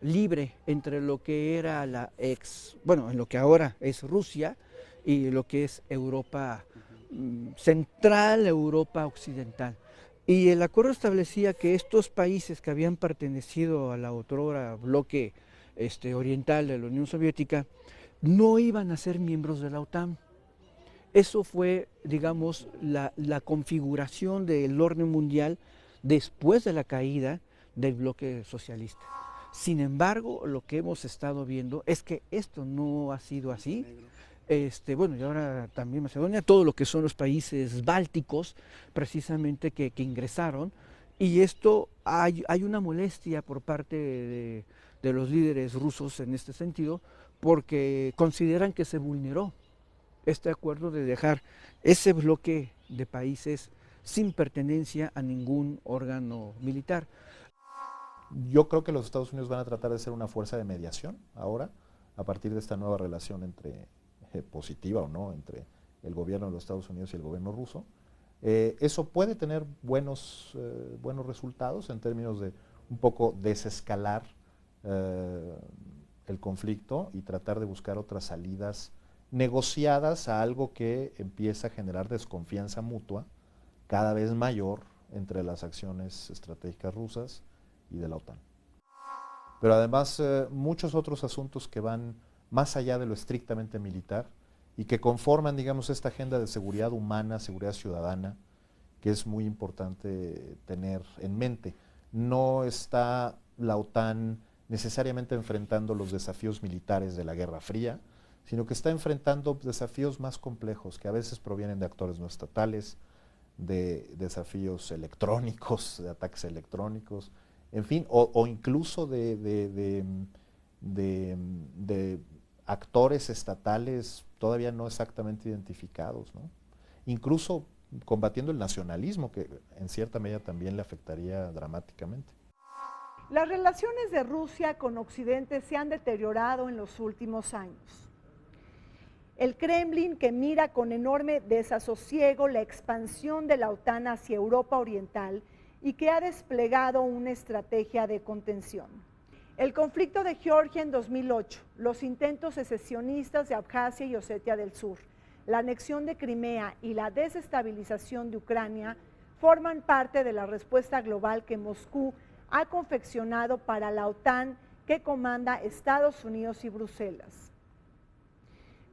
libre entre lo que era en lo que ahora es Rusia y lo que es Europa central, Europa occidental. Y el acuerdo establecía que estos países que habían pertenecido a la otrora bloque oriental de la Unión Soviética, no iban a ser miembros de la OTAN. Eso fue, digamos, la configuración del orden mundial después de la caída del bloque socialista. Sin embargo, lo que hemos estado viendo es que esto no ha sido así. Bueno, y ahora también Macedonia, todo lo que son los países bálticos, precisamente que ingresaron, y esto hay una molestia por parte de los líderes rusos en este sentido, porque consideran que se vulneró este acuerdo de dejar ese bloque de países sin pertenencia a ningún órgano militar. Yo creo que los Estados Unidos van a tratar de ser una fuerza de mediación ahora, a partir de esta nueva relación entre, positiva o no, entre el gobierno de los Estados Unidos y el gobierno ruso. Eso puede tener buenos resultados en términos de un poco desescalar el conflicto y tratar de buscar otras salidas negociadas a algo que empieza a generar desconfianza mutua cada vez mayor entre las acciones estratégicas rusas y de la OTAN. Pero además muchos otros asuntos que van más allá de lo estrictamente militar y que conforman, digamos, esta agenda de seguridad humana, seguridad ciudadana, que es muy importante tener en mente. No está la OTAN necesariamente enfrentando los desafíos militares de la Guerra Fría, sino que está enfrentando desafíos más complejos, que a veces provienen de actores no estatales, de desafíos electrónicos, de ataques electrónicos, en fin, o incluso de actores estatales todavía no exactamente identificados, ¿no? Incluso combatiendo el nacionalismo, que en cierta medida también le afectaría dramáticamente. Las relaciones de Rusia con Occidente se han deteriorado en los últimos años. El Kremlin, que mira con enorme desasosiego la expansión de la OTAN hacia Europa Oriental y que ha desplegado una estrategia de contención. El conflicto de Georgia en 2008, los intentos secesionistas de Abjasia y Osetia del Sur, la anexión de Crimea y la desestabilización de Ucrania forman parte de la respuesta global que Moscú ha confeccionado para la OTAN que comanda Estados Unidos y Bruselas.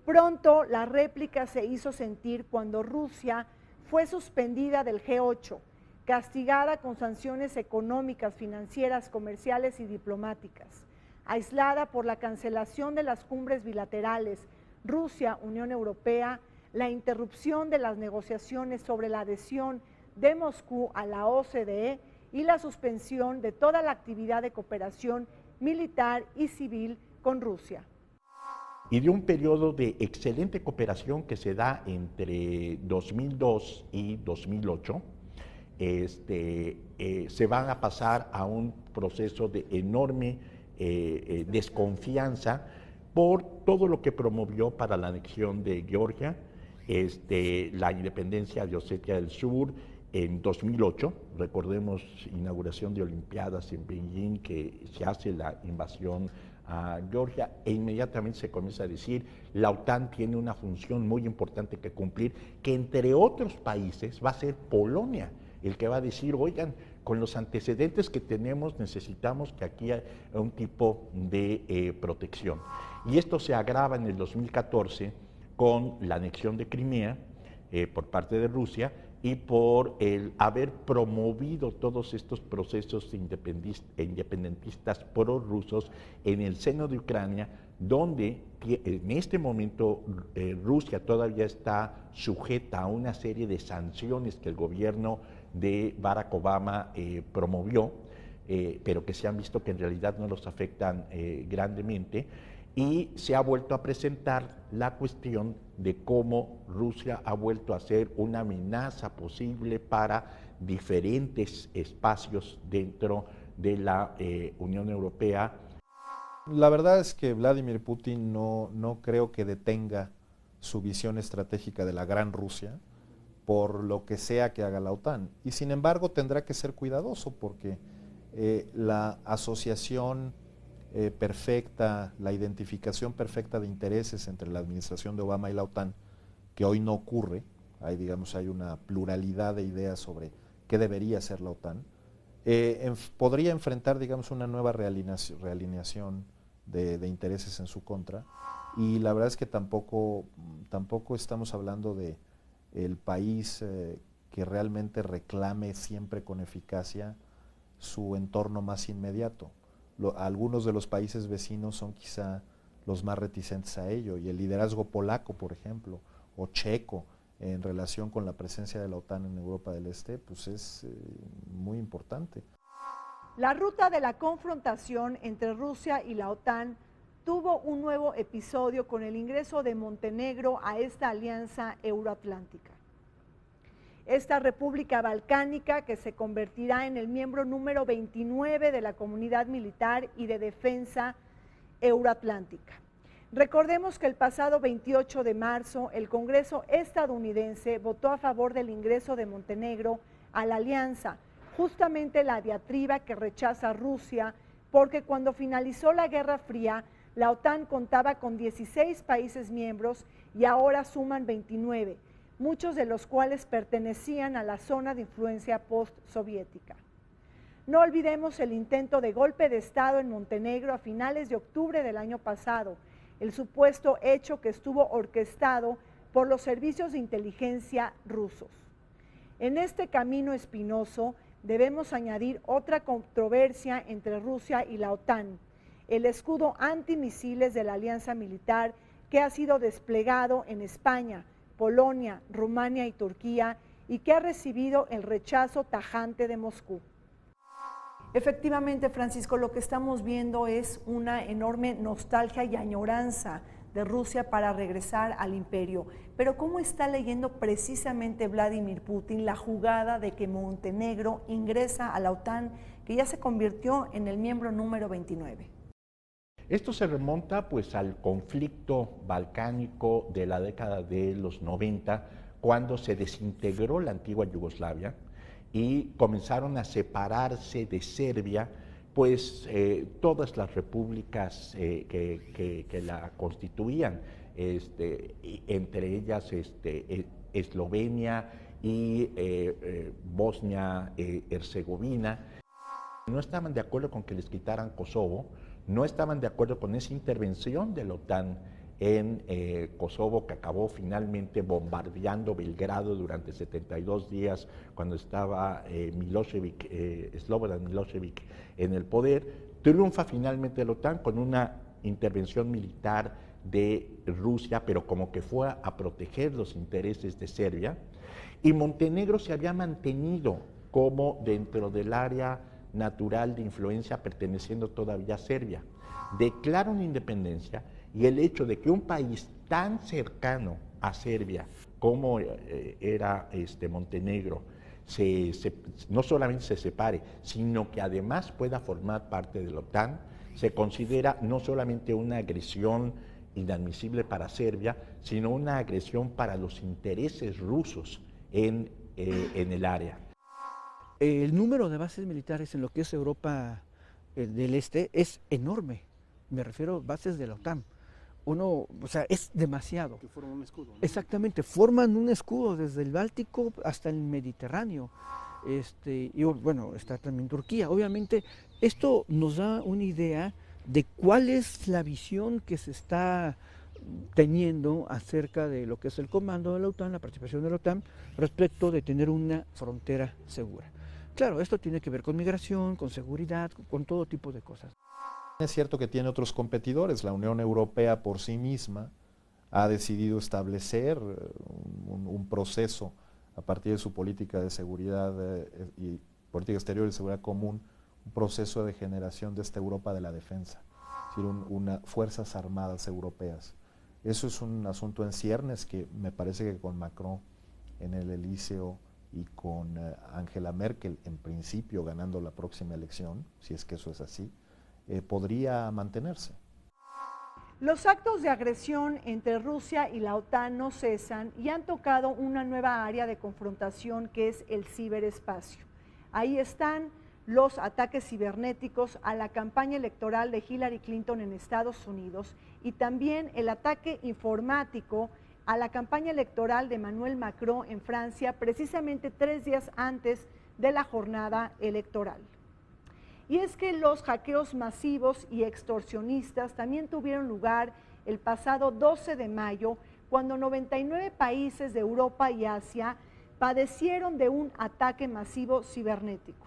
Pronto la réplica se hizo sentir cuando Rusia fue suspendida del G8, castigada con sanciones económicas, financieras, comerciales y diplomáticas, aislada por la cancelación de las cumbres bilaterales Rusia-Unión Europea, la interrupción de las negociaciones sobre la adhesión de Moscú a la OCDE y la suspensión de toda la actividad de cooperación militar y civil con Rusia. Y de un periodo de excelente cooperación que se da entre 2002 y 2008, se van a pasar a un proceso de enorme desconfianza por todo lo que promovió para la anexión de Georgia, la independencia de Osetia del Sur en 2008, recordemos inauguración de Olimpiadas en Beijing, que se hace la invasión a Georgia e inmediatamente se comienza a decir la OTAN tiene una función muy importante que cumplir, que entre otros países va a ser Polonia el que va a decir, oigan, con los antecedentes que tenemos necesitamos que aquí haya un tipo de protección. Y esto se agrava en el 2014 con la anexión de Crimea por parte de Rusia y por el haber promovido todos estos procesos independentistas prorrusos en el seno de Ucrania, donde en este momento Rusia todavía está sujeta a una serie de sanciones que el gobierno de Barack Obama promovió, pero que se han visto que en realidad no los afectan grandemente, y se ha vuelto a presentar la cuestión de cómo Rusia ha vuelto a ser una amenaza posible para diferentes espacios dentro de la Unión Europea. La verdad es que Vladimir Putin no creo que detenga su visión estratégica de la gran Rusia por lo que sea que haga la OTAN. Y sin embargo tendrá que ser cuidadoso porque la asociación perfecta, la identificación perfecta de intereses entre la administración de Obama y la OTAN, que hoy no ocurre, hay una pluralidad de ideas sobre qué debería ser la OTAN, podría enfrentar, digamos, una nueva realineación de intereses en su contra. Y la verdad es que tampoco estamos hablando de el país que realmente reclame siempre con eficacia su entorno más inmediato. Algunos de los países vecinos son quizá los más reticentes a ello, y el liderazgo polaco, por ejemplo, o checo, en relación con la presencia de la OTAN en Europa del Este, pues es muy importante. La ruta de la confrontación entre Rusia y la OTAN tuvo un nuevo episodio con el ingreso de Montenegro a esta alianza euroatlántica. Esta república balcánica, que se convertirá en el miembro número 29 de la Comunidad Militar y de Defensa Euroatlántica. Recordemos que el pasado 28 de marzo el Congreso estadounidense votó a favor del ingreso de Montenegro a la alianza, justamente la diatriba que rechaza Rusia, porque cuando finalizó la Guerra Fría, la OTAN contaba con 16 países miembros y ahora suman 29, muchos de los cuales pertenecían a la zona de influencia postsoviética. No olvidemos el intento de golpe de Estado en Montenegro a finales de octubre del año pasado, el supuesto hecho que estuvo orquestado por los servicios de inteligencia rusos. En este camino espinoso debemos añadir otra controversia entre Rusia y la OTAN, el escudo antimisiles de la alianza militar que ha sido desplegado en España, Polonia, Rumania y Turquía y que ha recibido el rechazo tajante de Moscú. Efectivamente, Francisco, lo que estamos viendo es una enorme nostalgia y añoranza de Rusia para regresar al imperio. Pero ¿cómo está leyendo precisamente Vladimir Putin la jugada de que Montenegro ingresa a la OTAN, que ya se convirtió en el miembro número 29? Esto se remonta pues al conflicto balcánico de la década de los 90, cuando se desintegró la antigua Yugoslavia y comenzaron a separarse de Serbia pues todas las repúblicas que la constituían, entre ellas Eslovenia y Bosnia-Herzegovina. No estaban de acuerdo con que les quitaran Kosovo, no estaban de acuerdo con esa intervención de la OTAN en Kosovo, que acabó finalmente bombardeando Belgrado durante 72 días cuando estaba Slobodan Milošević en el poder. Triunfa finalmente la OTAN con una intervención militar de Rusia, pero como que fue a proteger los intereses de Serbia, y Montenegro se había mantenido como dentro del área natural de influencia perteneciendo todavía a Serbia. Declara una independencia, y el hecho de que un país tan cercano a Serbia como era Montenegro no solamente se separe, sino que además pueda formar parte de la OTAN, se considera no solamente una agresión inadmisible para Serbia, sino una agresión para los intereses rusos en el área. El número de bases militares en lo que es Europa del Este es enorme. Me refiero a bases de la OTAN. Es demasiado. Que forman un escudo, ¿no? Exactamente, forman un escudo desde el Báltico hasta el Mediterráneo. Y bueno, está también Turquía. Obviamente, esto nos da una idea de cuál es la visión que se está teniendo acerca de lo que es el comando de la OTAN, la participación de la OTAN, respecto de tener una frontera segura. Claro, esto tiene que ver con migración, con seguridad, con todo tipo de cosas. Es cierto que tiene otros competidores. La Unión Europea por sí misma ha decidido establecer un proceso a partir de su política de seguridad y política exterior y seguridad común, un proceso de generación de esta Europa de la defensa, es decir, fuerzas armadas europeas. Eso es un asunto en ciernes que me parece que con Macron en el Elíseo y con Angela Merkel en principio ganando la próxima elección, si es que eso es así, podría mantenerse. Los actos de agresión entre Rusia y la OTAN no cesan y han tocado una nueva área de confrontación que es el ciberespacio. Ahí están los ataques cibernéticos a la campaña electoral de Hillary Clinton en Estados Unidos y también el ataque informático a la campaña electoral de Emmanuel Macron en Francia, precisamente 3 días antes de la jornada electoral. Y es que los hackeos masivos y extorsionistas también tuvieron lugar el pasado 12 de mayo, cuando 99 países de Europa y Asia padecieron de un ataque masivo cibernético.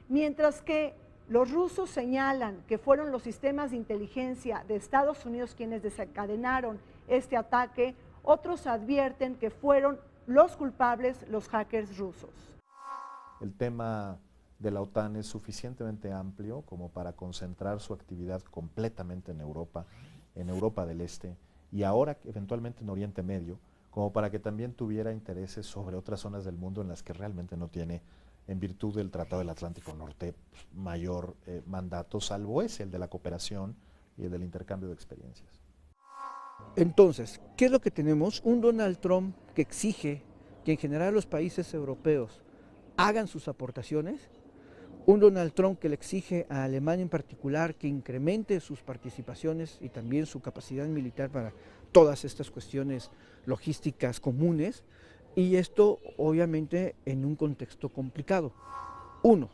Mientras que los rusos señalan que fueron los sistemas de inteligencia de Estados Unidos quienes desencadenaron este ataque, otros advierten que fueron los culpables los hackers rusos. El tema de la OTAN es suficientemente amplio como para concentrar su actividad completamente en Europa del Este y ahora eventualmente en Oriente Medio, como para que también tuviera intereses sobre otras zonas del mundo en las que realmente no tiene, en virtud del Tratado del Atlántico Norte, mayor mandato, salvo ese, el de la cooperación y el del intercambio de experiencias. Entonces, ¿qué es lo que tenemos? Un Donald Trump que exige que en general los países europeos hagan sus aportaciones, un Donald Trump que le exige a Alemania en particular que incremente sus participaciones y también su capacidad militar para todas estas cuestiones logísticas comunes, y esto obviamente en un contexto complicado. Uno,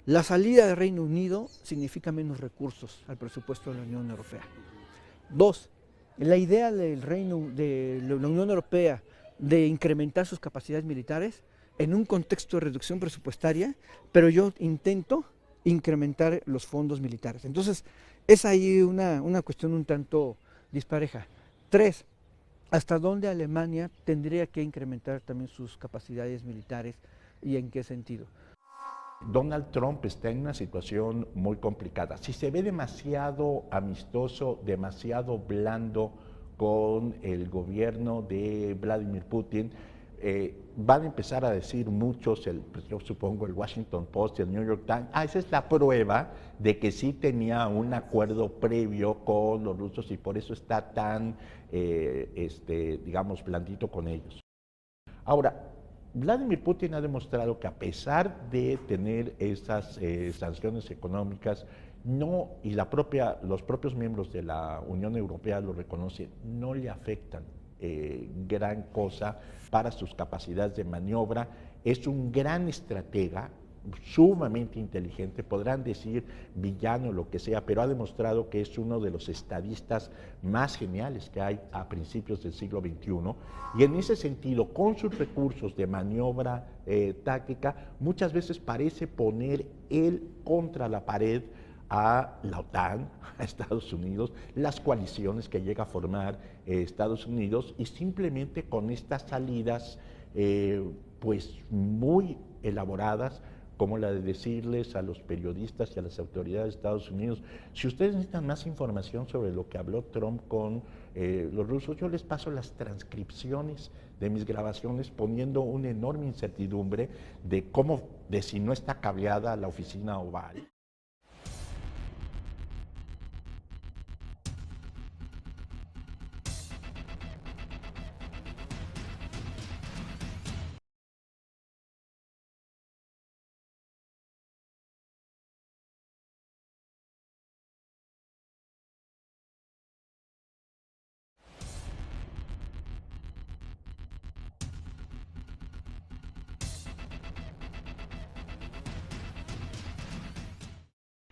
la salida del Reino Unido significa menos recursos al presupuesto de la Unión Europea. Dos, la idea de la Unión Europea de incrementar sus capacidades militares en un contexto de reducción presupuestaria, pero yo intento incrementar los fondos militares. Entonces, es ahí una cuestión un tanto dispareja. Tres, ¿hasta dónde Alemania tendría que incrementar también sus capacidades militares y en qué sentido? Donald Trump está en una situación muy complicada. Si se ve demasiado amistoso, demasiado blando con el gobierno de Vladimir Putin, van a empezar a decir muchos, yo supongo el Washington Post y el New York Times, esa es la prueba de que sí tenía un acuerdo previo con los rusos y por eso está tan, digamos, blandito con ellos. Ahora, Vladimir Putin ha demostrado que a pesar de tener esas sanciones económicas, y los propios miembros de la Unión Europea lo reconocen, no le afectan gran cosa para sus capacidades de maniobra. Es un gran estratega, sumamente inteligente, podrán decir villano, lo que sea, pero ha demostrado que es uno de los estadistas más geniales que hay a principios del siglo XXI, y en ese sentido, con sus recursos de maniobra táctica, muchas veces parece poner él contra la pared a la OTAN, a Estados Unidos, las coaliciones que llega a formar Estados Unidos, y simplemente con estas salidas pues muy elaboradas, como la de decirles a los periodistas y a las autoridades de Estados Unidos, si ustedes necesitan más información sobre lo que habló Trump con los rusos, yo les paso las transcripciones de mis grabaciones poniendo una enorme incertidumbre de si no está cableada la oficina oval.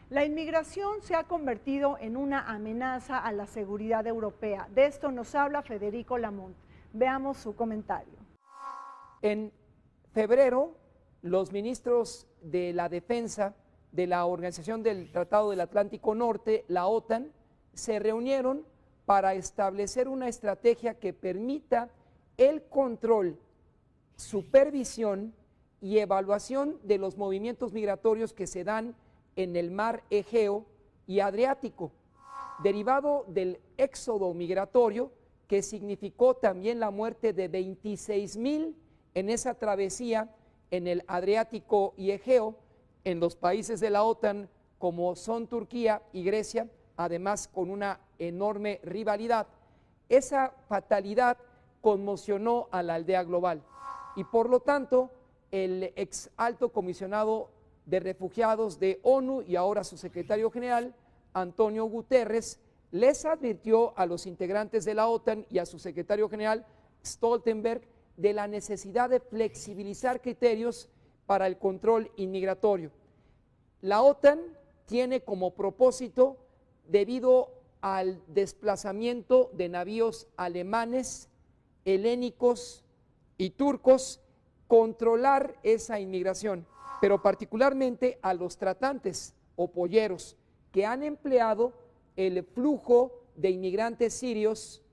La inmigración se ha convertido en una amenaza a la seguridad europea. De esto nos habla Federico Lamont. Veamos su comentario. En febrero, los ministros de la Defensa de la Organización del Tratado del Atlántico Norte, la OTAN, se reunieron para establecer una estrategia que permita el control, supervisión y evaluación de los movimientos migratorios que se dan en el mar Egeo y Adriático, derivado del éxodo migratorio que significó también la muerte de 26,000 en esa travesía en el Adriático y Egeo, en los países de la OTAN como son Turquía y Grecia, además con una enorme rivalidad. Esa fatalidad conmocionó a la aldea global y por lo tanto el ex alto comisionado de refugiados de ONU y ahora su secretario general, Antonio Guterres, les advirtió a los integrantes de la OTAN y a su secretario general, Stoltenberg, de la necesidad de flexibilizar criterios para el control inmigratorio. La OTAN tiene como propósito, debido al desplazamiento de navíos alemanes, helénicos y turcos, controlar esa inmigración, pero particularmente a los tratantes o polleros que han empleado el flujo de inmigrantes sirios,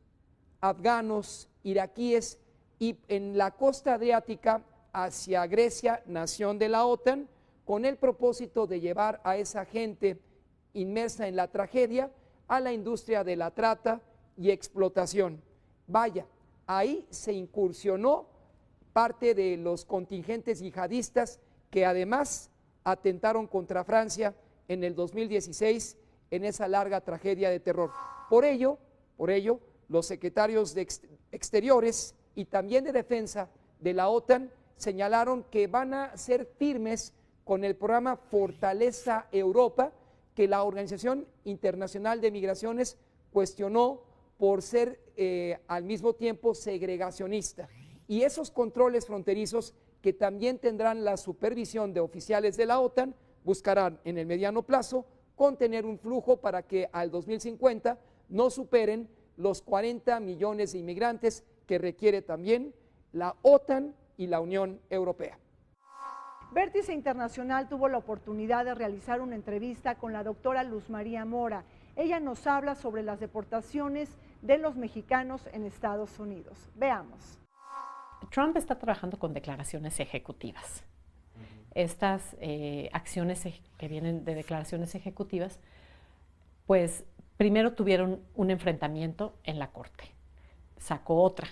afganos, iraquíes y en la costa adriática hacia Grecia, nación de la OTAN, con el propósito de llevar a esa gente inmersa en la tragedia a la industria de la trata y explotación. Vaya, ahí se incursionó parte de los contingentes yihadistas que además atentaron contra Francia en el 2016 en esa larga tragedia de terror. Por ello, los secretarios de Exteriores y también de Defensa de la OTAN señalaron que van a ser firmes con el programa Fortaleza Europa, que la Organización Internacional de Migraciones cuestionó por ser al mismo tiempo segregacionista. Y esos controles fronterizos, que también tendrán la supervisión de oficiales de la OTAN, buscarán en el mediano plazo contener un flujo para que al 2050 no superen los 40 millones de inmigrantes que requiere también la OTAN y la Unión Europea. Vértice Internacional tuvo la oportunidad de realizar una entrevista con la doctora Luz María Mora. Ella nos habla sobre las deportaciones de los mexicanos en Estados Unidos. Veamos. Trump está trabajando con declaraciones ejecutivas. Estas acciones que vienen de declaraciones ejecutivas, pues primero tuvieron un enfrentamiento en la Corte. Sacó otra,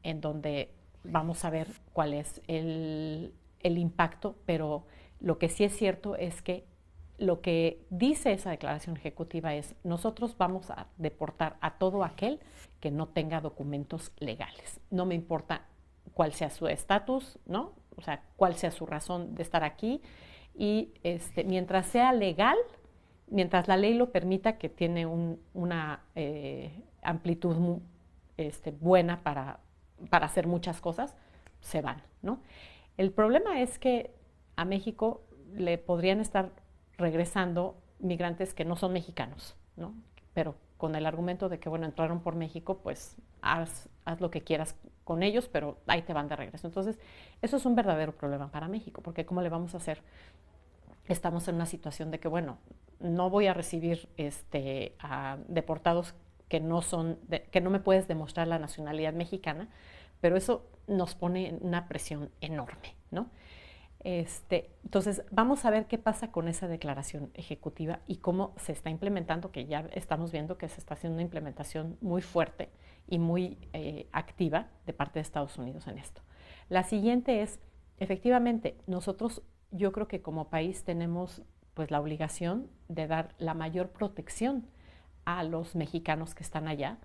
en donde vamos a ver cuál es el impacto, pero lo que sí es cierto es que lo que dice esa declaración ejecutiva es: nosotros vamos a deportar a todo aquel que no tenga documentos legales. No me importa cuál sea su estatus, ¿no? O sea, cuál sea su razón de estar aquí, y mientras sea legal, mientras la ley lo permita, que tiene una amplitud buena para hacer muchas cosas, se van, ¿no? El problema es que a México le podrían estar regresando migrantes que no son mexicanos, ¿no? Pero con el argumento de que, bueno, entraron por México, pues haz lo que quieras con ellos, pero ahí te van de regreso. Entonces, eso es un verdadero problema para México, porque ¿cómo le vamos a hacer? Estamos en una situación de que, bueno, no voy a recibir a deportados que no me puedes demostrar la nacionalidad mexicana, pero eso nos pone en una presión enorme, ¿no? Entonces, vamos a ver qué pasa con esa declaración ejecutiva y cómo se está implementando, que ya estamos viendo que se está haciendo una implementación muy fuerte y muy activa de parte de Estados Unidos en esto. La siguiente es, efectivamente, nosotros, yo creo que como país tenemos pues la obligación de dar la mayor protección a los mexicanos que están allá,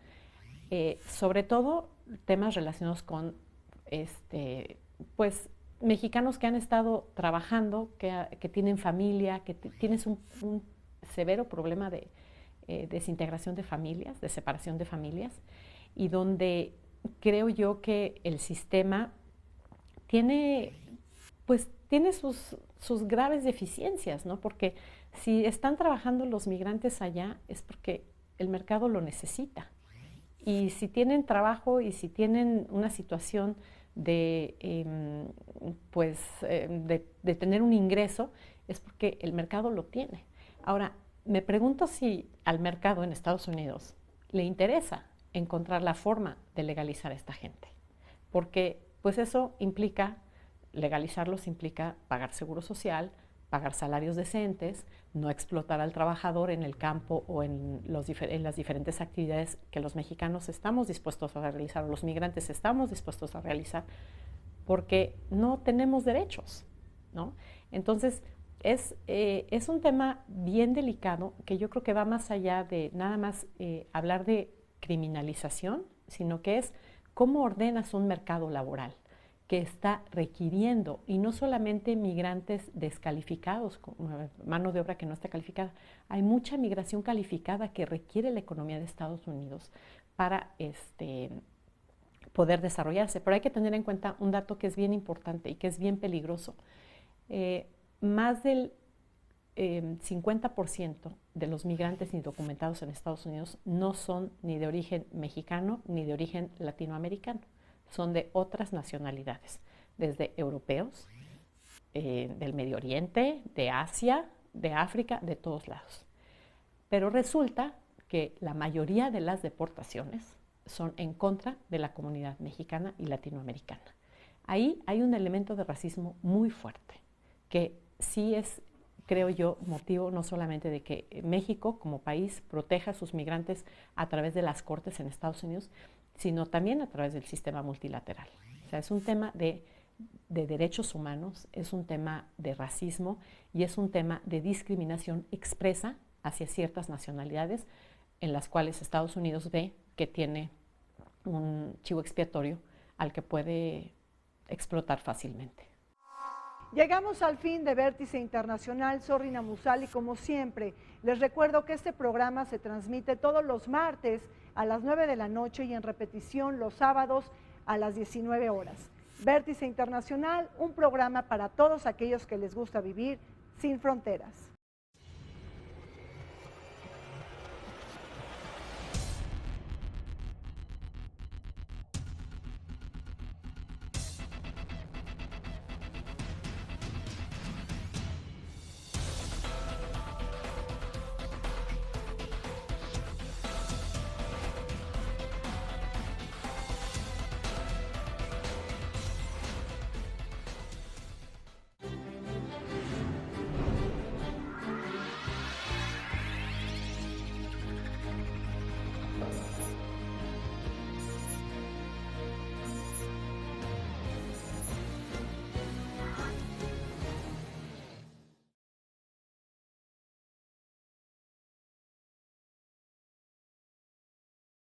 sobre todo temas relacionados con pues mexicanos que han estado trabajando, que tienen familia, que tienes un severo problema de desintegración de familias, de separación de familias, y donde creo yo que el sistema tiene sus graves deficiencias, ¿no? Porque si están trabajando los migrantes allá es porque el mercado lo necesita. Y si tienen trabajo y si tienen una situación de tener un ingreso, es porque el mercado lo tiene. Ahora, me pregunto si al mercado en Estados Unidos le interesa encontrar la forma de legalizar a esta gente, porque pues eso implica, legalizarlos implica pagar seguro social, pagar salarios decentes, no explotar al trabajador en el campo o en las diferentes actividades que los mexicanos estamos dispuestos a realizar, o los migrantes estamos dispuestos a realizar, porque no tenemos derechos, ¿no? Entonces, es un tema bien delicado que yo creo que va más allá de nada más hablar de criminalización, sino que es cómo ordenas un mercado laboral que está requiriendo, y no solamente migrantes descalificados, mano de obra que no está calificada, hay mucha migración calificada que requiere la economía de Estados Unidos para poder desarrollarse. Pero hay que tener en cuenta un dato que es bien importante y que es bien peligroso. Más del 50% de los migrantes indocumentados en Estados Unidos no son ni de origen mexicano ni de origen latinoamericano, son de otras nacionalidades, desde europeos, del Medio Oriente, de Asia, de África, de todos lados. Pero resulta que la mayoría de las deportaciones son en contra de la comunidad mexicana y latinoamericana. Ahí hay un elemento de racismo muy fuerte, que sí es, creo yo, motivo no solamente de que México como país proteja a sus migrantes a través de las cortes en Estados Unidos, sino también a través del sistema multilateral. O sea, es un tema de derechos humanos, es un tema de racismo y es un tema de discriminación expresa hacia ciertas nacionalidades en las cuales Estados Unidos ve que tiene un chivo expiatorio al que puede explotar fácilmente. Llegamos al fin de Vértice Internacional. Soy Rina Musali, como siempre. Les recuerdo que este programa se transmite todos los martes a las 9 de la noche y en repetición los sábados a las 19 horas. Vértice Internacional, un programa para todos aquellos que les gusta vivir sin fronteras.